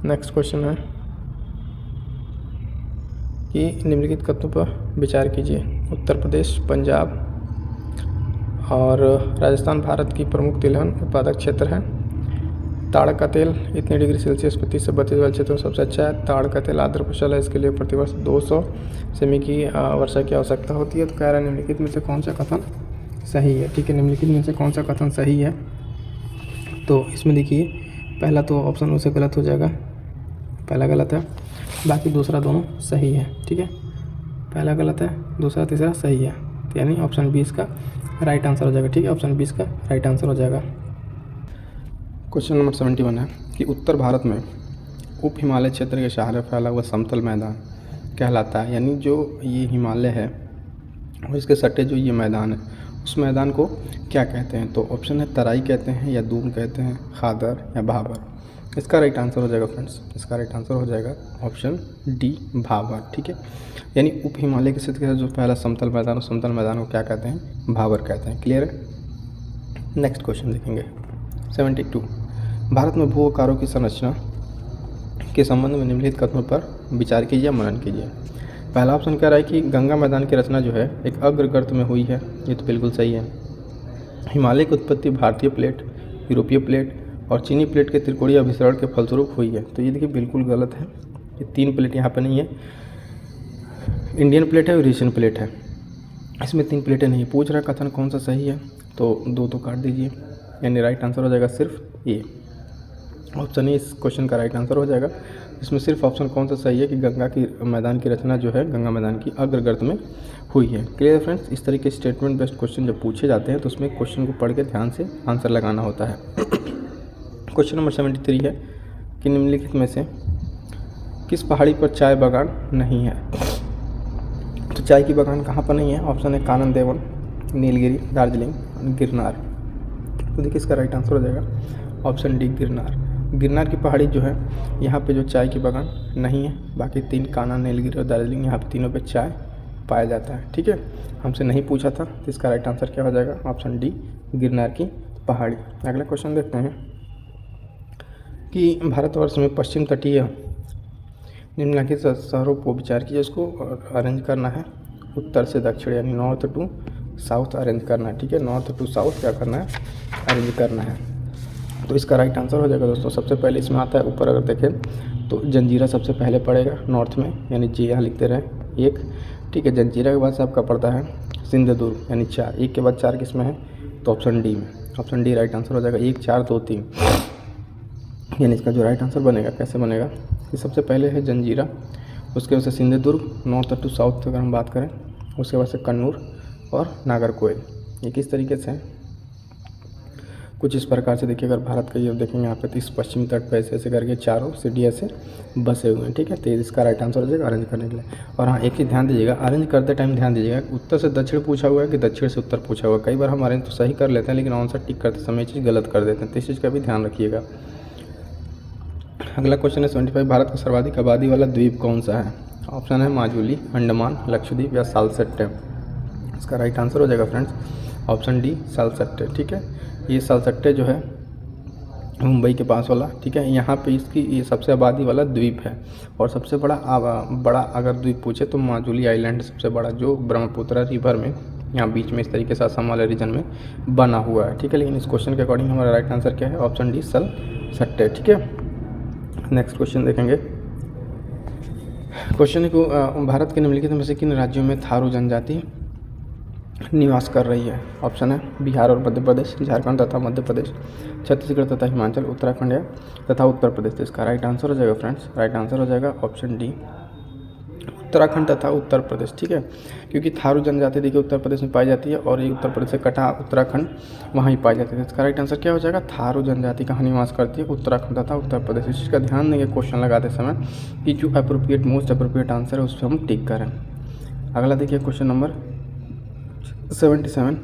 नेक्स्ट क्वेश्चन है कि निम्नलिखित कथनों पर विचार कीजिए। उत्तर प्रदेश, पंजाब और राजस्थान भारत की प्रमुख तिलहन उत्पादक क्षेत्र है। ताड़ का तेल इतने डिग्री सेल्सियस पे 30 से 32 वाले क्षेत्रों में सबसे अच्छा है। ताड़ का तेल आर्द्र फसल है, इसके लिए प्रतिवर्ष 200 सेमी की वर्षा की आवश्यकता होती है। तो कह रहा है निम्नलिखित में से कौन सा कथन सही है। ठीक है, निम्नलिखित में से कौन सा कथन सही है, तो इसमें देखिए पहला तो ऑप्शन उसे गलत हो जाएगा, पहला गलत है, बाकी दूसरा दोनों सही है। ठीक है, पहला गलत है, दूसरा तीसरा सही है, तो यानी ऑप्शन 20 का राइट आंसर हो जाएगा। ठीक है, ऑप्शन 20 का राइट आंसर हो जाएगा। क्वेश्चन नंबर 71 है कि उत्तर भारत में उप हिमालय क्षेत्र के सहारे फैला हुआ समतल मैदान कहलाता है, यानी जो ये हिमालय है और इसके सट्टे जो ये मैदान है, उस मैदान को क्या कहते हैं। तो ऑप्शन है तराई कहते हैं, या दून कहते हैं, खादर या भाबर। इसका राइट आंसर हो जाएगा फ्रेंड्स, इसका राइट आंसर हो जाएगा ऑप्शन डी भाबर। ठीक है, यानी उप हिमालय के क्षेत्र के जो पहला समतल मैदान, उस समतल मैदान को क्या कहते हैं, भाबर कहते हैं। क्लियर है। नेक्स्ट क्वेश्चन देखेंगे 72। भारत में भू आकारों की संरचना के संबंध में निम्नलिखित कथनों पर विचार कीजिए, मनन कीजिए। पहला ऑप्शन कह रहा है कि गंगा मैदान की रचना जो है एक अग्रगर्त में हुई है, ये तो बिल्कुल सही है। हिमालय की उत्पत्ति भारतीय प्लेट, यूरोपीय प्लेट और चीनी प्लेट के त्रिकोणीय अभिसरण के फलस्वरूप हुई है, तो ये देखिए बिल्कुल गलत है। ये 3 प्लेट यहाँ पर नहीं है, इंडियन प्लेट है और एशियन प्लेट है, इसमें 3 प्लेटें नहीं। पूछ रहा है कथन कौन सा सही है, तो 2 तो काट दीजिए, यानी राइट आंसर हो जाएगा सिर्फ ए। ऑप्शन ए इस क्वेश्चन का राइट आंसर हो जाएगा। इसमें सिर्फ ऑप्शन कौन सा सही है कि गंगा की मैदान की रचना जो है गंगा मैदान की अग्रगर्त में हुई है। क्लियर फ्रेंड्स, इस तरीके के स्टेटमेंट बेस्ड क्वेश्चन जब पूछे जाते हैं तो उसमें क्वेश्चन को पढ़ के ध्यान से आंसर लगाना होता है। क्वेश्चन नंबर 73 है कि निम्नलिखित में से किस पहाड़ी पर चाय बागान नहीं है। तो चाय की बागान कहाँ पर नहीं है? ऑप्शन है कानन देवन, नीलगिरी, दार्जिलिंग, गिरनार। तो देखिए इसका राइट आंसर हो जाएगा ऑप्शन डी गिरनार। गिरनार की पहाड़ी जो है यहाँ पे जो चाय की बागान नहीं है, बाकी 3 कान्हा, नीलगिरी और दार्जिलिंग यहाँ पे तीनों पे चाय पाया जाता है। ठीक है, हमसे नहीं पूछा था, तो इसका राइट आंसर क्या हो जाएगा? ऑप्शन डी गिरनार की पहाड़ी। अगला क्वेश्चन देखते हैं कि भारतवर्ष में पश्चिम तटीय निम्नलिखित शहरों को विचार कीजिए, उसको अरेंज करना है उत्तर से दक्षिण, यानी नॉर्थ टू साउथ अरेंज करना है। ठीक है, नॉर्थ टू साउथ क्या करना है? अरेंज करना है। तो इसका राइट आंसर हो जाएगा दोस्तों, सबसे पहले इसमें आता है ऊपर अगर देखें तो जंजीरा सबसे पहले पड़ेगा नॉर्थ में, यानी जी यहाँ लिखते रहे 1। ठीक है, जंजीरा के बाद से आपका पड़ता है सिंधुदुर्ग, यानी 4। 1 के बाद 4 किस में है? तो ऑप्शन डी में। ऑप्शन डी राइट आंसर हो जाएगा। 1, 4, 2, 3, यानी इसका जो राइट आंसर बनेगा कैसे बनेगा कि सबसे पहले है जंजीरा, उसके बाद से सिंधुदुर्ग, नॉर्थ टू साउथ अगर हम बात करें, उसके बाद से कन्नूर और नागरकोइल। ये किस तरीके से है? कुछ इस प्रकार से देखिए, अगर भारत का ये देखेंगे यहाँ पे तो इस पश्चिमी तट पर ऐसे ऐसे करके चारों सिटी ऐसे बसे हुए हैं। ठीक है, तो इसका राइट आंसर हो जाएगा अरेंज करने के लिए। और हाँ, एक चीज़ ध्यान दीजिएगा, अरेंज करते टाइम ध्यान दीजिएगा उत्तर से दक्षिण पूछा हुआ है कि दक्षिण से उत्तर पूछा हुआ है। कई बार हम अरेंज तो सही कर लेते हैं लेकिन आंसर टिक करते समय चीज़ गलत कर देते हैं, तो इस चीज़ का भी ध्यान रखिएगा। अगला क्वेश्चन है 75, भारत का सर्वाधिक आबादी वाला द्वीप कौन सा है? ऑप्शन है माजुली, अंडमान, लक्षद्वीप या सालसेट्टे। इसका राइट आंसर हो जाएगा फ्रेंड्स ऑप्शन डी सालसेट्टे। ठीक है, ये सालसेट्टे जो है मुंबई के पास वाला, ठीक है, यहाँ पे इसकी ये सबसे आबादी वाला द्वीप है। और सबसे बड़ा अगर द्वीप पूछे तो माजुली आइलैंड सबसे बड़ा, जो ब्रह्मपुत्र रिवर में यहाँ बीच में इस तरीके से असम वाले रीजन में बना हुआ है। ठीक है, लेकिन इस क्वेश्चन के अकॉर्डिंग हमारा राइट आंसर क्या है? Option D Salsette. ठीक है, नेक्स्ट क्वेश्चन देखेंगे। क्वेश्चन को भारत के निम्नलिखित में से किन राज्यों में थारू जनजाति निवास कर रही है? ऑप्शन है बिहार और मध्य प्रदेश, झारखंड तथा मध्य प्रदेश, छत्तीसगढ़ तथा हिमाचल, उत्तराखंड तथा उत्तर प्रदेश। तो इसका राइट आंसर हो जाएगा फ्रेंड्स, राइट आंसर हो जाएगा ऑप्शन डी उत्तराखंड तथा उत्तर प्रदेश। ठीक है, क्योंकि थारू जनजाति देखिए उत्तर प्रदेश में पाई जाती है और ये उत्तर प्रदेश से कटा उत्तराखंड वहाँ ही पाई जाती है। इसका राइट आंसर क्या हो जाएगा? थारू जनजाति कहाँ निवास करती है? उत्तराखंड तथा उत्तर प्रदेश। इस चीज़ का ध्यान देंगे क्वेश्चन लगाते समय कि जो अप्रोप्रिएट मोस्ट अप्रोप्रिएट आंसर है उस पर हम टिक करें। अगला देखिए क्वेश्चन नंबर 77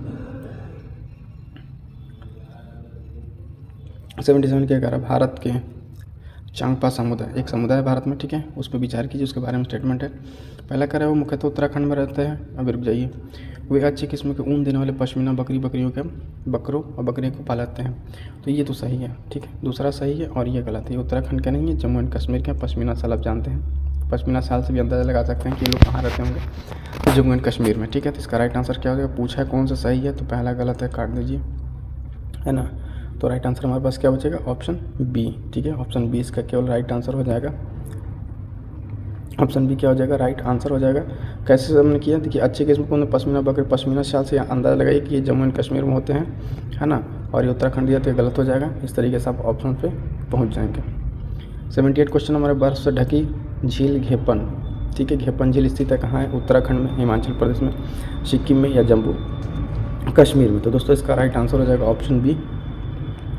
क्या कह रहा है? भारत के चांगपा समुदाय, एक समुदाय है भारत में, ठीक है, उस पर विचार कीजिए, उसके बारे में स्टेटमेंट है। पहला कह रहा है वो मुख्यतः उत्तराखंड में रहते हैं। अभी रुक जाइए। वे अच्छी किस्म के ऊन देने वाले पश्मीना बकरियों के बकरों और बकरियों को पालते हैं। तो ये तो सही है, ठीक है। दूसरा सही है और ये गलत है। ये उत्तराखंड का नहीं है, जम्मू एंड कश्मीर के पश्मीना शाल आप जानते हैं। पश्मीना शाल से भी अंदाज़ा लगा सकते हैं कि ये लोग कहाँ रहते होंगे, तो जम्मू एंड कश्मीर में, ठीक है। तो इसका राइट आंसर क्या हो जाएगा? पूछा है कौन सा सही है, तो पहला गलत है, काट दीजिए, है ना। तो राइट आंसर हमारे पास क्या बचेगा? ऑप्शन बी, ठीक है। ऑप्शन बी इसका केवल राइट आंसर हो जाएगा। ऑप्शन बी क्या हो जाएगा? राइट आंसर हो जाएगा। कैसे हमने किया? देखिए, अच्छे किस्म को पश्मीना बकरे पश्मीना शाल से अंदाज़ा लगाइए कि ये जम्मू एंड कश्मीर में होते हैं, है ना, और ये उत्तराखंड दिया तो ये गलत हो जाएगा। इस तरीके से आप ऑप्शन पे पहुंच जाएंगे। 78 क्वेश्चन हमारे बर्फ से ढकी झील घेपन, ठीक है। घेपन झील स्थित है कहाँ है? उत्तराखंड में, हिमाचल प्रदेश में, सिक्किम में या जम्मू कश्मीर में। तो दोस्तों इसका राइट आंसर हो जाएगा ऑप्शन बी,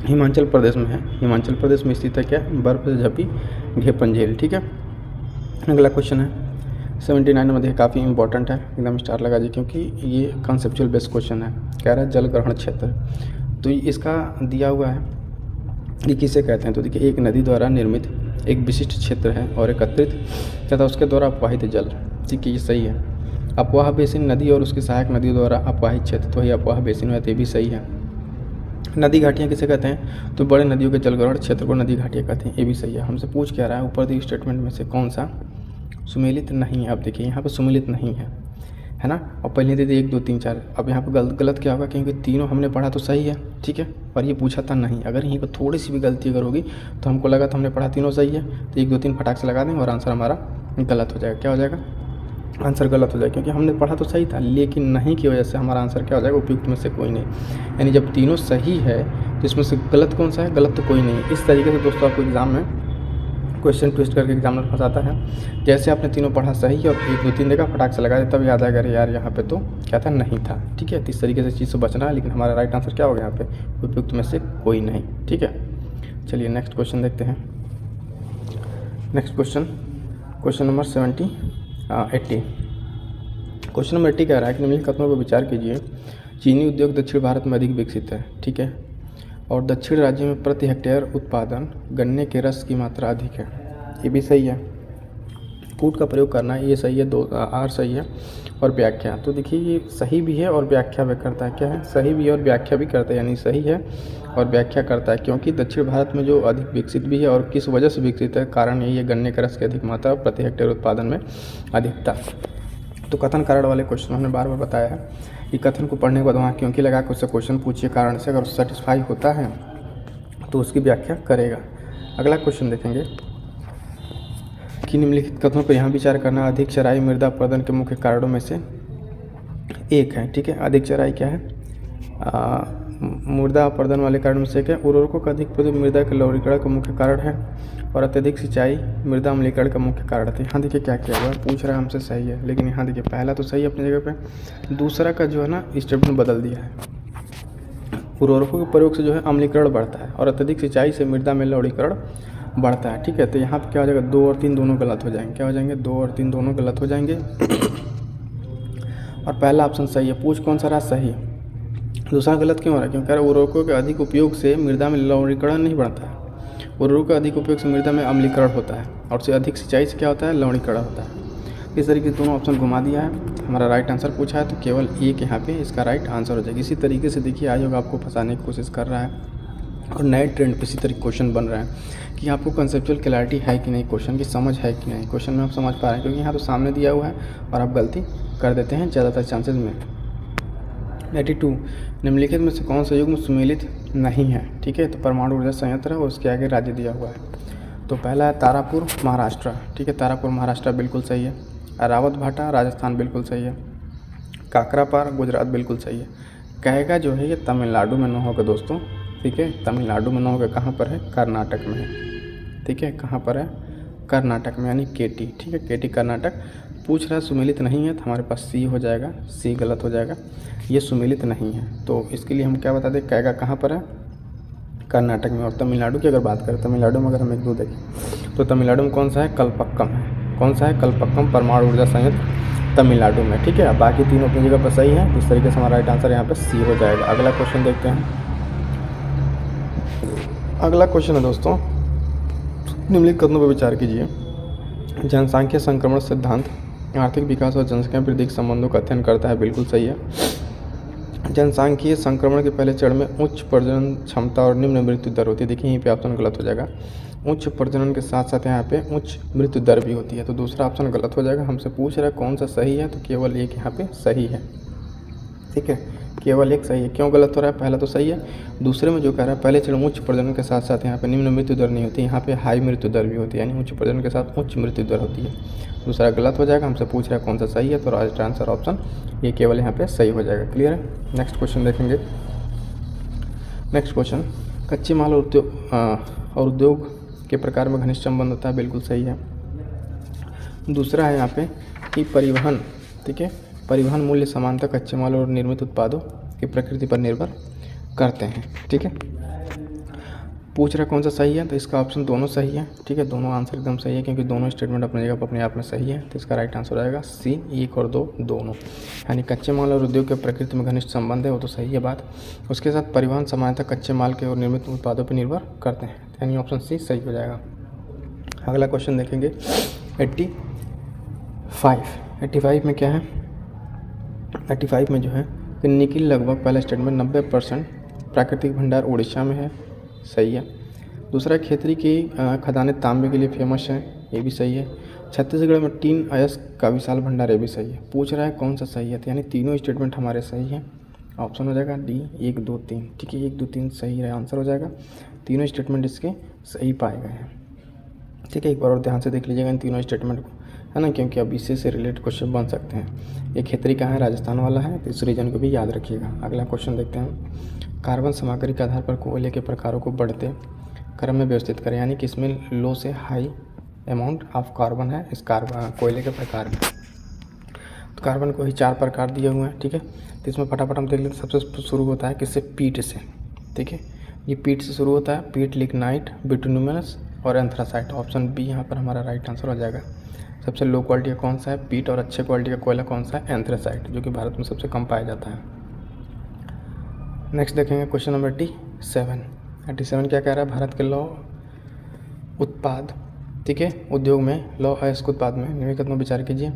हिमाचल प्रदेश में है। हिमाचल प्रदेश में स्थित है क्या? बर्फ से ढकी घेपन झील, ठीक है। अगला क्वेश्चन है 79 में, देखिए काफ़ी इंपॉर्टेंट है, एकदम स्टार लगा दीजिए क्योंकि ये कॉन्सेप्चुअल बेस्ड क्वेश्चन है। कह रहा है जल ग्रहण क्षेत्र, तो इसका दिया हुआ है ये किसे कहते हैं? तो देखिए, एक नदी द्वारा निर्मित एक विशिष्ट क्षेत्र है और एकत्रित तथा उसके द्वारा अपवाहित जल, ठीक है, ये सही है। अपवाह बेसिन नदी और उसकी सहायक नदियों द्वारा अपवाहित क्षेत्र, तो ये अपवाह बेसिन है, तो ये भी सही है। नदी घाटियाँ किसे कहते हैं? तो बड़े नदियों के जलग्रहण क्षेत्र को नदी घाटियाँ कहते हैं, ये भी सही है। हमसे पूछ क्या रहा है? ऊपर दिए स्टेटमेंट में से कौन सा सुमेलित नहीं है? अब देखिए यहाँ पे सुमेलित नहीं है ना, और पहले दे दी 1 2 3 4। अब यहाँ पे गलत क्या होगा? क्योंकि तीनों हमने पढ़ा तो सही है, ठीक है, और ये पूछा था नहीं। अगर यहीं पर थोड़ी सी भी गलती अगर होगी तो हमको लगा था हमने पढ़ा तीनों सही है, तो 1 2 3 फटाक से लगा देंगे और आंसर हमारा गलत हो जाएगा। क्या हो जाएगा? आंसर गलत हो जाएगा, क्योंकि हमने पढ़ा तो सही था लेकिन नहीं की वजह से हमारा आंसर क्या हो जाएगा, उपयुक्त में से कोई नहीं। यानी जब तीनों सही है तो इसमें से गलत कौन सा है, गलत तो कोई नहीं है। इस तरीके से दोस्तों आपको एग्ज़ाम में क्वेश्चन ट्विस्ट करके एग्जामिनर फंसाता है। जैसे आपने तीनों पढ़ा सही और 1 2 3 देखा फटाक से लगा दिया, तब याद आएगा अरे यार यहाँ पे तो क्या था, नहीं था। ठीक है, तो इस तरीके से चीज़ से बचना है। लेकिन हमारा राइट आंसर क्या होगा यहाँ पे, उपयुक्त में से कोई नहीं। ठीक है, चलिए नेक्स्ट क्वेश्चन देखते हैं। Next question number 80 question number 80 कह रहा है कि निम्नलिखित कथनों पर विचार कीजिए। चीनी उद्योग दक्षिण भारत में अधिक विकसित है। ठीक है, और दक्षिण राज्य में प्रति हेक्टेयर उत्पादन गन्ने के रस की मात्रा अधिक है। ये भी सही है, कूट का प्रयोग करना है, ये सही है, 2 आर सही है। और व्याख्या, तो देखिए ये सही भी है और व्याख्या भी करता है। क्या है, सही भी है और व्याख्या भी करता है, यानी सही है और व्याख्या करता है। क्योंकि दक्षिण भारत में जो अधिक विकसित भी है और किस वजह से विकसित है, कारण यही है गन्ने के रस की अधिक मात्रा प्रति हेक्टेयर उत्पादन में अधिकता। तो कथन कारण वाले क्वेश्चन हमने बार बार बताया है कि कथन को पढ़ने के बाद वहाँ क्योंकि लगा के उससे क्वेश्चन पूछिए कारण से, अगर सेटिस्फाई होता है तो उसकी व्याख्या करेगा। अगला क्वेश्चन देखेंगे कि निम्नलिखित कथनों पर यहाँ विचार करना। अधिक चराई मृदा अपरदन के मुख्य कारणों में से एक है। ठीक है, अधिक चराई क्या है, मृदा अपरदन वाले कारण में से क्या है, उर्वरकों का अधिक प्रयोग मृदा के लवणीकरण का मुख्य कारण है, और अत्यधिक सिंचाई मृदा अम्लीकरण का मुख्य कारण है। यहाँ देखिए क्या किया हुआ है, पूछ रहा है हमसे सही है, लेकिन यहाँ देखिए पहला तो सही है अपनी जगह पे, दूसरा का जो है ना स्टेटमेंट बदल दिया है। उर्वरकों के प्रयोग से जो है अम्लीकरण बढ़ता है और अत्यधिक सिंचाई से मृदा में लवणीकरण बढ़ता है। ठीक है, तो यहाँ पे क्या हो जाएगा, 2 और 3 दोनों गलत हो जाएंगे। क्या हो जाएंगे, 2 और 3 दोनों गलत हो जाएंगे। और पहला ऑप्शन सही है, पूछ कौन सा रहा, सही। दूसरा गलत क्यों हो रहा है, क्योंकि उर्वरकों के अधिक उपयोग से मृदा में लवणीकरण नहीं बढ़ता है, उर्वरकों का अधिक उपयोग से मृदा में अम्लीकरण होता है, और से अधिक सिंचाई से क्या होता है, लवणीकरण होता है। इस तरीके से दोनों ऑप्शन घुमा दिया है। हमारा राइट आंसर पूछा है तो केवल एक यहाँ पे इसका राइट आंसर हो जाएगा। इसी तरीके से देखिए आयोग आपको फंसाने की कोशिश कर रहा है और नए ट्रेंड पे इसी तरीके क्वेश्चन बन रहे हैं कि आपको कंसेप्चुअल क्लैरिटी है कि नहीं, क्वेश्चन की समझ है कि नहीं, क्वेश्चन में आप समझ पा रहे हैं, क्योंकि यहाँ तो सामने दिया हुआ है और आप गलती कर देते हैं ज़्यादातर चांसेस में। 82 निम्नलिखित में से कौन सा युग्म सुमेलित नहीं है। ठीक है, तो परमाणु ऊर्जा संयंत्र है और उसके आगे राज्य दिया हुआ है। तो पहला है तारापुर महाराष्ट्र। ठीक है, तारापुर महाराष्ट्र बिल्कुल सही है। रावत भाटा राजस्थान बिल्कुल सही है। काकरापार गुजरात बिल्कुल सही है। कहेगा जो है ये तमिलनाडु में न होगा दोस्तों। ठीक है, तमिलनाडु में न होगा, कहाँ पर है, कर्नाटक में है। ठीक है, कहाँ पर है, कर्नाटक में, यानी केटी। ठीक है, केटी कर्नाटक। पूछ रहा है सुमेलित नहीं है, तो हमारे पास सी हो जाएगा, सी गलत हो जाएगा, ये सुमेलित नहीं है। तो इसके लिए हम क्या बता दें, कहेगा कहाँ पर है, कर्नाटक में। और तमिलनाडु की अगर बात करें, तमिलनाडु में अगर हम 1 2 देखें तो तमिलनाडु में कौन सा है, कलपक्कम है। कौन सा है, कलपक्कम परमाणु ऊर्जा संयंत्र तमिलनाडु में। ठीक है, बाकी तीनों अपनी जगह पर सही है। इस तरीके से हमारा राइट आंसर यहाँ पे सी हो जाएगा। अगला क्वेश्चन देखते हैं। अगला क्वेश्चन है दोस्तों, निम्नलिखित कथनों पर विचार कीजिए। जनसांख्यिकीय संक्रमण सिद्धांत आर्थिक विकास और जनसंख्या वृद्धि के संबंधों का अध्ययन करता है, बिल्कुल सही है। जनसांख्यिकीय संक्रमण के पहले चरण में उच्च प्रजनन क्षमता और निम्न मृत्यु दर होती है। देखिए यहीं पे ऑप्शन गलत हो जाएगा। उच्च प्रजनन के साथ साथ यहाँ पे उच्च मृत्यु दर भी होती है, तो दूसरा ऑप्शन गलत हो जाएगा। हमसे पूछ रहा है कौन सा सही है, तो केवल एक यहाँ पे सही है। ठीक है, केवल एक सही है। क्यों गलत हो रहा है, पहला तो सही है, दूसरे में जो कह रहा है पहले चरण उच्च प्रजनन के साथ साथ यहाँ पे निम्न मृत्यु दर नहीं होती, यहाँ पे हाई मृत्यु दर भी होती है, यानी उच्च प्रजनन के साथ उच्च मृत्यु दर होती है। दूसरा गलत हो जाएगा। हमसे पूछ रहा है कौन सा सही है, तो राइट आंसर ऑप्शन ये केवल यहाँ पे सही हो जाएगा। क्लियर है। नेक्स्ट क्वेश्चन देखेंगे। नेक्स्ट क्वेश्चन, कच्चे माल और उद्योग के प्रकार में घनिष्ठ संबंध होता है, बिल्कुल सही है। दूसरा है यहाँ पे कि परिवहन, ठीक है, परिवहन मूल्य समानता कच्चे माल और निर्मित उत्पादों की प्रकृति पर निर्भर करते हैं। ठीक है, पूछ रहा कौन सा सही है, तो इसका ऑप्शन दोनों सही है। ठीक है, दोनों आंसर एकदम सही है, क्योंकि दोनों स्टेटमेंट अपनी जगह पर अपने आप में सही है। तो इसका राइट आंसर हो जाएगा सी, 1 और 2 दोनों। यानी कच्चे माल और उद्योग के प्रकृति में घनिष्ठ संबंध है, वो तो सही है बात। उसके साथ परिवहन समानता कच्चे माल के और निर्मित उत्पादों पर निर्भर करते हैं, यानी ऑप्शन सी सही हो जाएगा। अगला क्वेश्चन देखेंगे 85 में क्या है, 85 में जो है कि निकिल लगभग, पहला स्टेटमेंट 90% प्राकृतिक भंडार उड़ीसा में है, सही है। दूसरा खेतरी की खदानें तांबे के लिए फेमस हैं, ये भी सही है। छत्तीसगढ़ में टीन अयस्क का विशाल भंडार, ये भी सही है। पूछ रहा है कौन सा सही है, तो यानी तीनों स्टेटमेंट हमारे सही हैं। ऑप्शन हो जाएगा डी 1 2 3। ठीक है, 1 2 3 सही है, आंसर हो जाएगा। तीनों स्टेटमेंट इसके सही पाए गए हैं। ठीक है, एक बार और ध्यान से देख लीजिएगा इन तीनों स्टेटमेंट को। है ना, क्योंकि अब इसी से रिलेटेड क्वेश्चन बन सकते हैं। ये खेतरी कहाँ है, राजस्थान वाला है, तो इस रीजन को भी याद रखिएगा। अगला क्वेश्चन देखते हैं। कार्बन सामग्री के आधार पर कोयले के प्रकारों को बढ़ते क्रम में व्यवस्थित करें, यानी कि इसमें लो से हाई अमाउंट ऑफ कार्बन है इस कोयले के प्रकार में। तो कार्बन को ही 4 प्रकार दिए हुए हैं, ठीक है। तो इसमें फटाफट हम देख लेते हैं। सबसे शुरू होता है किससे, पीट से, ठीक है। ये पीट से शुरू होता है, पीट, लिग्नाइट, बिटुमिनस और एंथ्रासाइट। ऑप्शन बी यहाँ पर हमारा राइट आंसर हो जाएगा। सबसे लो क्वालिटी का कौन सा है, पीट, और अच्छे क्वालिटी का कोयला कौन सा है, एंथ्रासाइट, जो कि भारत में सबसे कम पाया जाता है। नेक्स्ट देखेंगे क्वेश्चन नंबर 87। 87 क्या कह रहा है, भारत के लौह उत्पाद, ठीक है, उद्योग में लौह अयस्क उत्पाद में निम्नलिखित में विचार कीजिए।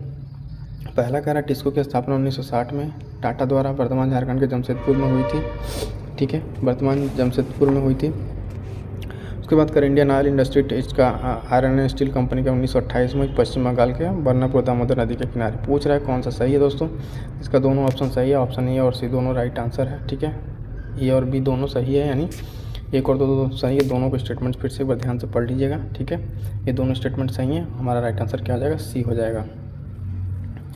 पहला कह रहा है टिस्को की स्थापना 1960 में टाटा द्वारा वर्तमान झारखंड के जमशेदपुर में हुई थी, ठीक है, वर्तमान जमशेदपुर में हुई थी। उसके बाद कर इंडियन ऑयल इंडस्ट्री का आयरन एंड स्टील कंपनी का 1928 में पश्चिम बंगाल के बर्नापुर दामोदर नदी के किनारे। पूछ रहा है कौन सा सही है दोस्तों, इसका दोनों ऑप्शन सही है, ऑप्शन ए और सी दोनों राइट आंसर है, ठीक है। ए और बी दोनों सही है, यानी एक और दो सही है। दोनों को स्टेटमेंट फिर से एक बार ध्यान से पढ़ लीजिएगा, ठीक है। ये दोनों स्टेटमेंट सही हैं, हमारा राइट आंसर क्या हो जाएगा, सी हो जाएगा।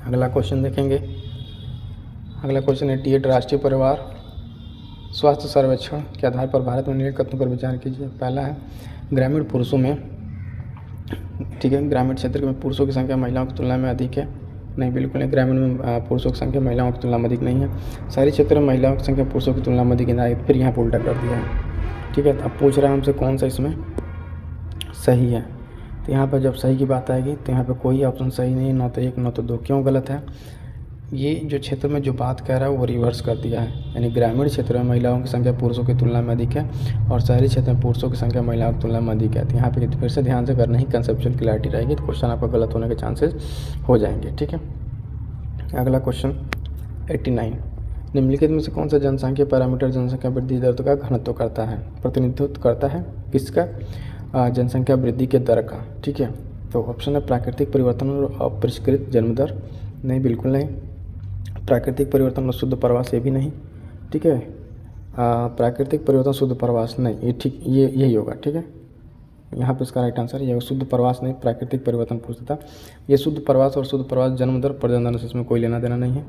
अगला क्वेश्चन देखेंगे। अगला क्वेश्चन 88। राष्ट्रीय परिवार स्वास्थ्य सर्वेक्षण के आधार पर भारत में निम्नलिखित कथनों पर विचार कीजिए। पहला है ग्रामीण पुरुषों में, ठीक है, ग्रामीण क्षेत्र में पुरुषों की संख्या महिलाओं की तुलना में अधिक है। नहीं, बिल्कुल नहीं, ग्रामीण में पुरुषों की संख्या महिलाओं की तुलना में अधिक नहीं है। शहरी क्षेत्र में महिलाओं की संख्या पुरुषों की तुलना में अधिक है। फिर यहाँ पर उल्टा कर दिया है, ठीक है। तो अब पूछ रहा है हमसे कौन सा इसमें सही है। तो यहाँ पर जब सही की बात आएगी तो यहाँ पर कोई ऑप्शन सही नहीं है, ना तो 1 ना तो 2। क्यों गलत है, ये जो क्षेत्र में जो बात कह रहा है वो रिवर्स कर दिया है, यानी ग्रामीण क्षेत्र में महिलाओं की संख्या पुरुषों की तुलना में अधिक है और शहरी क्षेत्र में पुरुषों की संख्या महिलाओं की तुलना में अधिक है। तो यहाँ पे फिर से ध्यान से करना ही कंसेप्चुअल क्लैरिटी रहेगी, तो क्वेश्चन आपका गलत होने के चांसेस हो जाएंगे, ठीक है। अगला क्वेश्चन 89। निम्नलिखित में से कौन सा जनसंख्या पैरामीटर जनसंख्या वृद्धि दर का घनत्व करता है, प्रतिनिधित्व करता है किसका, जनसंख्या वृद्धि के दर का, ठीक है। तो ऑप्शन है प्राकृतिक परिवर्तन और अपरिष्कृत जन्म दर। नहीं, बिल्कुल नहीं, प्राकृतिक परिवर्तन और शुद्ध प्रवास ये भी नहीं, ठीक है। प्राकृतिक परिवर्तन शुद्ध प्रवास नहीं, ये ठीक, ये यही होगा, ठीक है। यहाँ पे इसका राइट आंसर ये होगा, शुद्ध प्रवास नहीं, प्राकृतिक परिवर्तन पूछता था। ये शुद्ध प्रवास और शुद्ध प्रवास जन्म दर प्रजनन से इसमें कोई लेना देना नहीं है।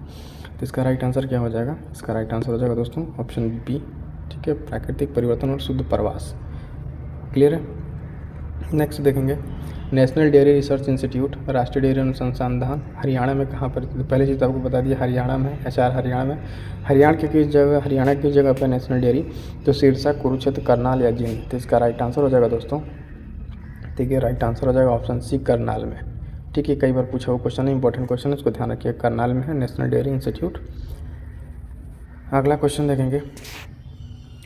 तो इसका राइट आंसर क्या हो जाएगा, इसका राइट आंसर हो जाएगा दोस्तों ऑप्शन बी, ठीक है, प्राकृतिक परिवर्तन और शुद्ध प्रवास। क्लियर है। नेक्स्ट देखेंगे नेशनल डेयरी रिसर्च इंस्टीट्यूट, राष्ट्रीय डेयरी अनुसंधान हरियाणा में कहाँ पर, पहले चीज़ आपको बता दिया हरियाणा में, HR हरियाणा में। हरियाणा की किस जगह पर नेशनल डेयरी, तो सिरसा, कुरुक्षेत्र, करनाल या जींद। तो इसका राइट आंसर हो जाएगा दोस्तों, ठीक है, राइट आंसर हो जाएगा ऑप्शन सी, करनाल में, ठीक है। कई बार पूछा हुआ क्वेश्चन है, इंपॉर्टेंट क्वेश्चन है, इसको ध्यान रखिए, करनाल में है नेशनल डेयरी इंस्टीट्यूट। अगला क्वेश्चन देखेंगे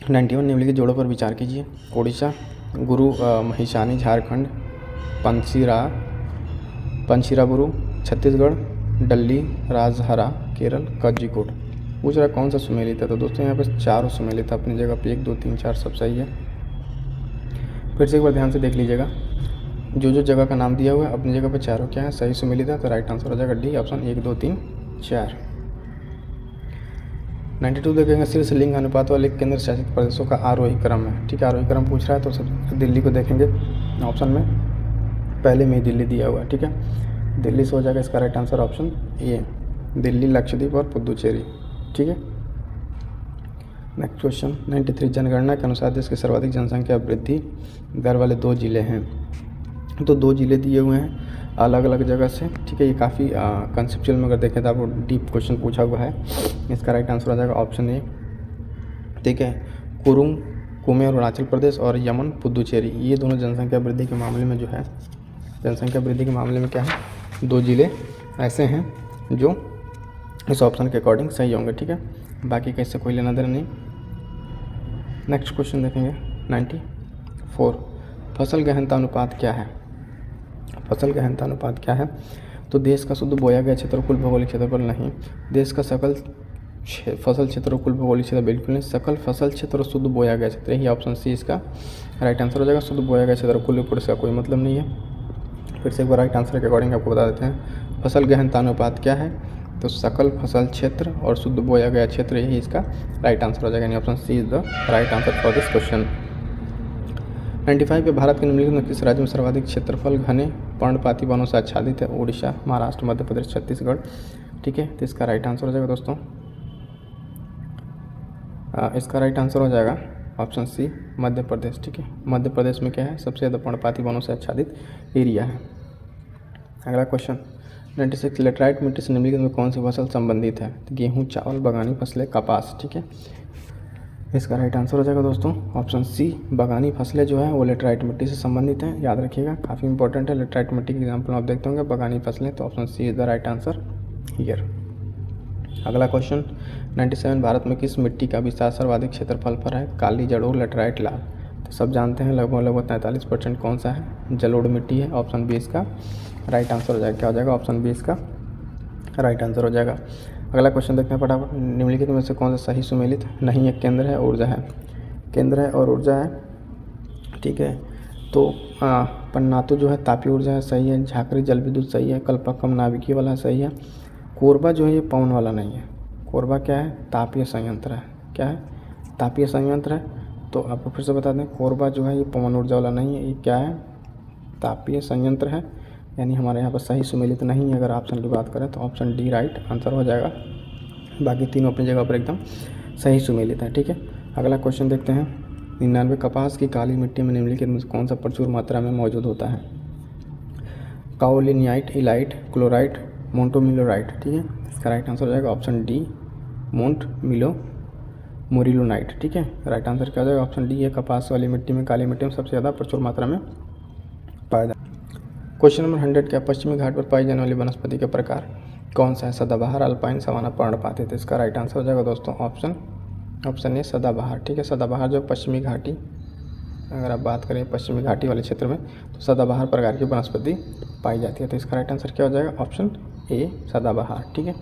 91। निम्नलिखित जोड़ों पर विचार कीजिए। ओडिशा, गुरु महिषानी झारखंड, पंचीराबुरु छत्तीसगढ़, डल्ली राजहरा केरल, कज्जिकोट। पूछ रहा कौन सा सुमेलित है, तो दोस्तों यहाँ पर चारों सुमेलित है अपनी जगह पे, 1 2 3 4 सब सही है। फिर से एक बार ध्यान से देख लीजिएगा, जो जगह का नाम दिया हुआ है अपनी जगह पे चारों क्या है, सही सुमेलित है, तो राइट आंसर हो जाएगा डी ऑप्शन 1 2 3 4। 92 देखेंगे शीर्ष लिंग अनुपात वाले केंद्र शासित प्रदेशों का आरोही क्रम है, ठीक है, आरोही क्रम पूछ रहा है। तो सब दिल्ली को देखेंगे ऑप्शन में, पहले में ही दिल्ली दिया हुआ है, ठीक है, दिल्ली से हो जाएगा इसका right answer option A, Delhi, Lakshadweep और पुदुचेरी, ठीक है। Next question 93। जनगणना के अनुसार देश की सर्वाधिक जनसंख्या वृद्धि दर वाले 2 जिले हैं। तो 2 जिले दिए हुए हैं अलग अलग जगह से, ठीक है। ये काफ़ी कंसेप्चुअल में अगर देखें तो आपको डीप क्वेश्चन पूछा हुआ है। इसका राइट आंसर हो जाएगा ऑप्शन ए, ठीक है, कुमे अरुणाचल प्रदेश और यमन पुदुचेरी। ये दोनों जनसंख्या वृद्धि के मामले में जो है, जनसंख्या वृद्धि के मामले में क्या है, 2 जिले ऐसे हैं जो इस ऑप्शन के अकॉर्डिंग सही होंगे, ठीक है, बाकी कैसे कोई लेना देना नहीं। नेक्स्ट क्वेश्चन देखेंगे 94। फसल गहनता अनुपात क्या है, फसल गहनता अनुपात क्या है, तो देश का शुद्ध बोया गया क्षेत्र कुल भौगोलिक क्षेत्रफल नहीं, देश का सकल फसल क्षेत्र कुल भौगोलिक क्षेत्र बिल्कुल नहीं, सकल फसल क्षेत्र और शुद्ध बोया गया क्षेत्र, यही ऑप्शन सी इसका राइट आंसर हो जाएगा। शुद्ध बोया गया क्षेत्र कुल ऊपर इसका कोई मतलब नहीं है। फिर से एक बार राइट आंसर के अकॉर्डिंग आपको बता देते हैं, फसल गहनता अनुपात क्या है, तो सकल फसल क्षेत्र और शुद्ध बोया गया क्षेत्र, यही इसका राइट आंसर हो जाएगा, यानी option c is the right answer for this question. 95 पे भारत के निम्नलिखित में किस राज्य में सर्वाधिक क्षेत्रफल घने पर्णपाती वनों से आच्छादित है? उड़ीसा, महाराष्ट्र, मध्य प्रदेश, छत्तीसगढ़। ठीक है, तो इसका राइट आंसर हो जाएगा दोस्तों, इसका राइट आंसर हो जाएगा ऑप्शन सी, मध्य प्रदेश। ठीक है, मध्य प्रदेश में क्या है? सबसे ज़्यादा पर्णपाती वनों से आच्छादित एरिया है। अगला क्वेश्चन 96, लेटराइट मिट्टी से निम्नलिखित में कौन सी फसल संबंधित है? तो गेहूँ, चावल, बगानी फसलें, कपास। ठीक है, इसका राइट आंसर हो जाएगा दोस्तों ऑप्शन सी, बगानी फसलें जो है वो लेटराइट मिट्टी से संबंधित हैं। याद रखिएगा, काफ़ी इंपॉर्टेंट है। लेटराइट मिट्टी के एग्जाम्पल आप देखते होंगे, बगानी फसलें, तो option c is the right answer here. अगला क्वेश्चन 97, भारत में किस मिट्टी का विस्तार सर्वाधिक क्षेत्रफल पर है? काली, जलोढ़, लेटराइट, लाल। तो सब जानते हैं लगभग 43% कौन सा है? जलोढ़ मिट्टी है। ऑप्शन बी इसका राइट आंसर हो जाएगा। क्या हो जाएगा? ऑप्शन बी इसका राइट आंसर हो जाएगा। अगला क्वेश्चन देखते हैं फटाफट, निम्नलिखित में से कौन सा सही सुमेलित नहीं है? केंद्र है, ऊर्जा है। केंद्र है और ऊर्जा है। ठीक है, तो पन्नातु जो है तापीय ऊर्जा है, सही है। झाकरी जल विद्युत सही है। कल्पक्कम नाभिकीय वाला सही है। कोरबा जो है ये पवन वाला नहीं है। कोरबा क्या है? तापीय संयंत्र है। क्या है? तापीय संयंत्र है। तो आपको फिर से बता दें, कोरबा जो है ये पवन ऊर्जा वाला नहीं है, ये क्या है? तापीय संयंत्र है। यानी हमारे यहाँ पर सही सुमेलित नहीं है। अगर ऑप्शन की बात करें तो ऑप्शन डी राइट आंसर हो जाएगा। बाकी तीनों अपनी जगह पर एकदम सही सुमेलित है। ठीक है, अगला क्वेश्चन देखते हैं 99, कपास की काली मिट्टी में निम्नलिखित में कौन सा प्रचुर मात्रा में मौजूद होता है? काओलिनियाइट, इलाइट, क्लोराइट, मोंटोमिलोराइट। ठीक है, इसका राइट आंसर हो जाएगा ऑप्शन डी, मोरिलोनाइट। ठीक है, राइट आंसर क्या हो जाएगा? ऑप्शन डी है। कपास वाली मिट्टी में, काली मिट्टी में सबसे ज़्यादा प्रचुर मात्रा में पाया जाता है। क्वेश्चन नंबर 100, क्या पश्चिमी घाट पर पाई जाने वाली वनस्पति का प्रकार कौन सा है? सदाबहार, अल्पाइन, सवाना, पर्णपाती। तो इसका राइट आंसर हो जाएगा दोस्तों ऑप्शन ए, सदाबहार। ठीक है, सदाबहार जो पश्चिमी घाटी, अगर आप बात करें पश्चिमी घाटी वाले क्षेत्र में, तो सदाबहार प्रकार की वनस्पति पाई जाती है। तो इसका राइट आंसर क्या हो जाएगा? ऑप्शन ए, सदाबहार। ठीक है,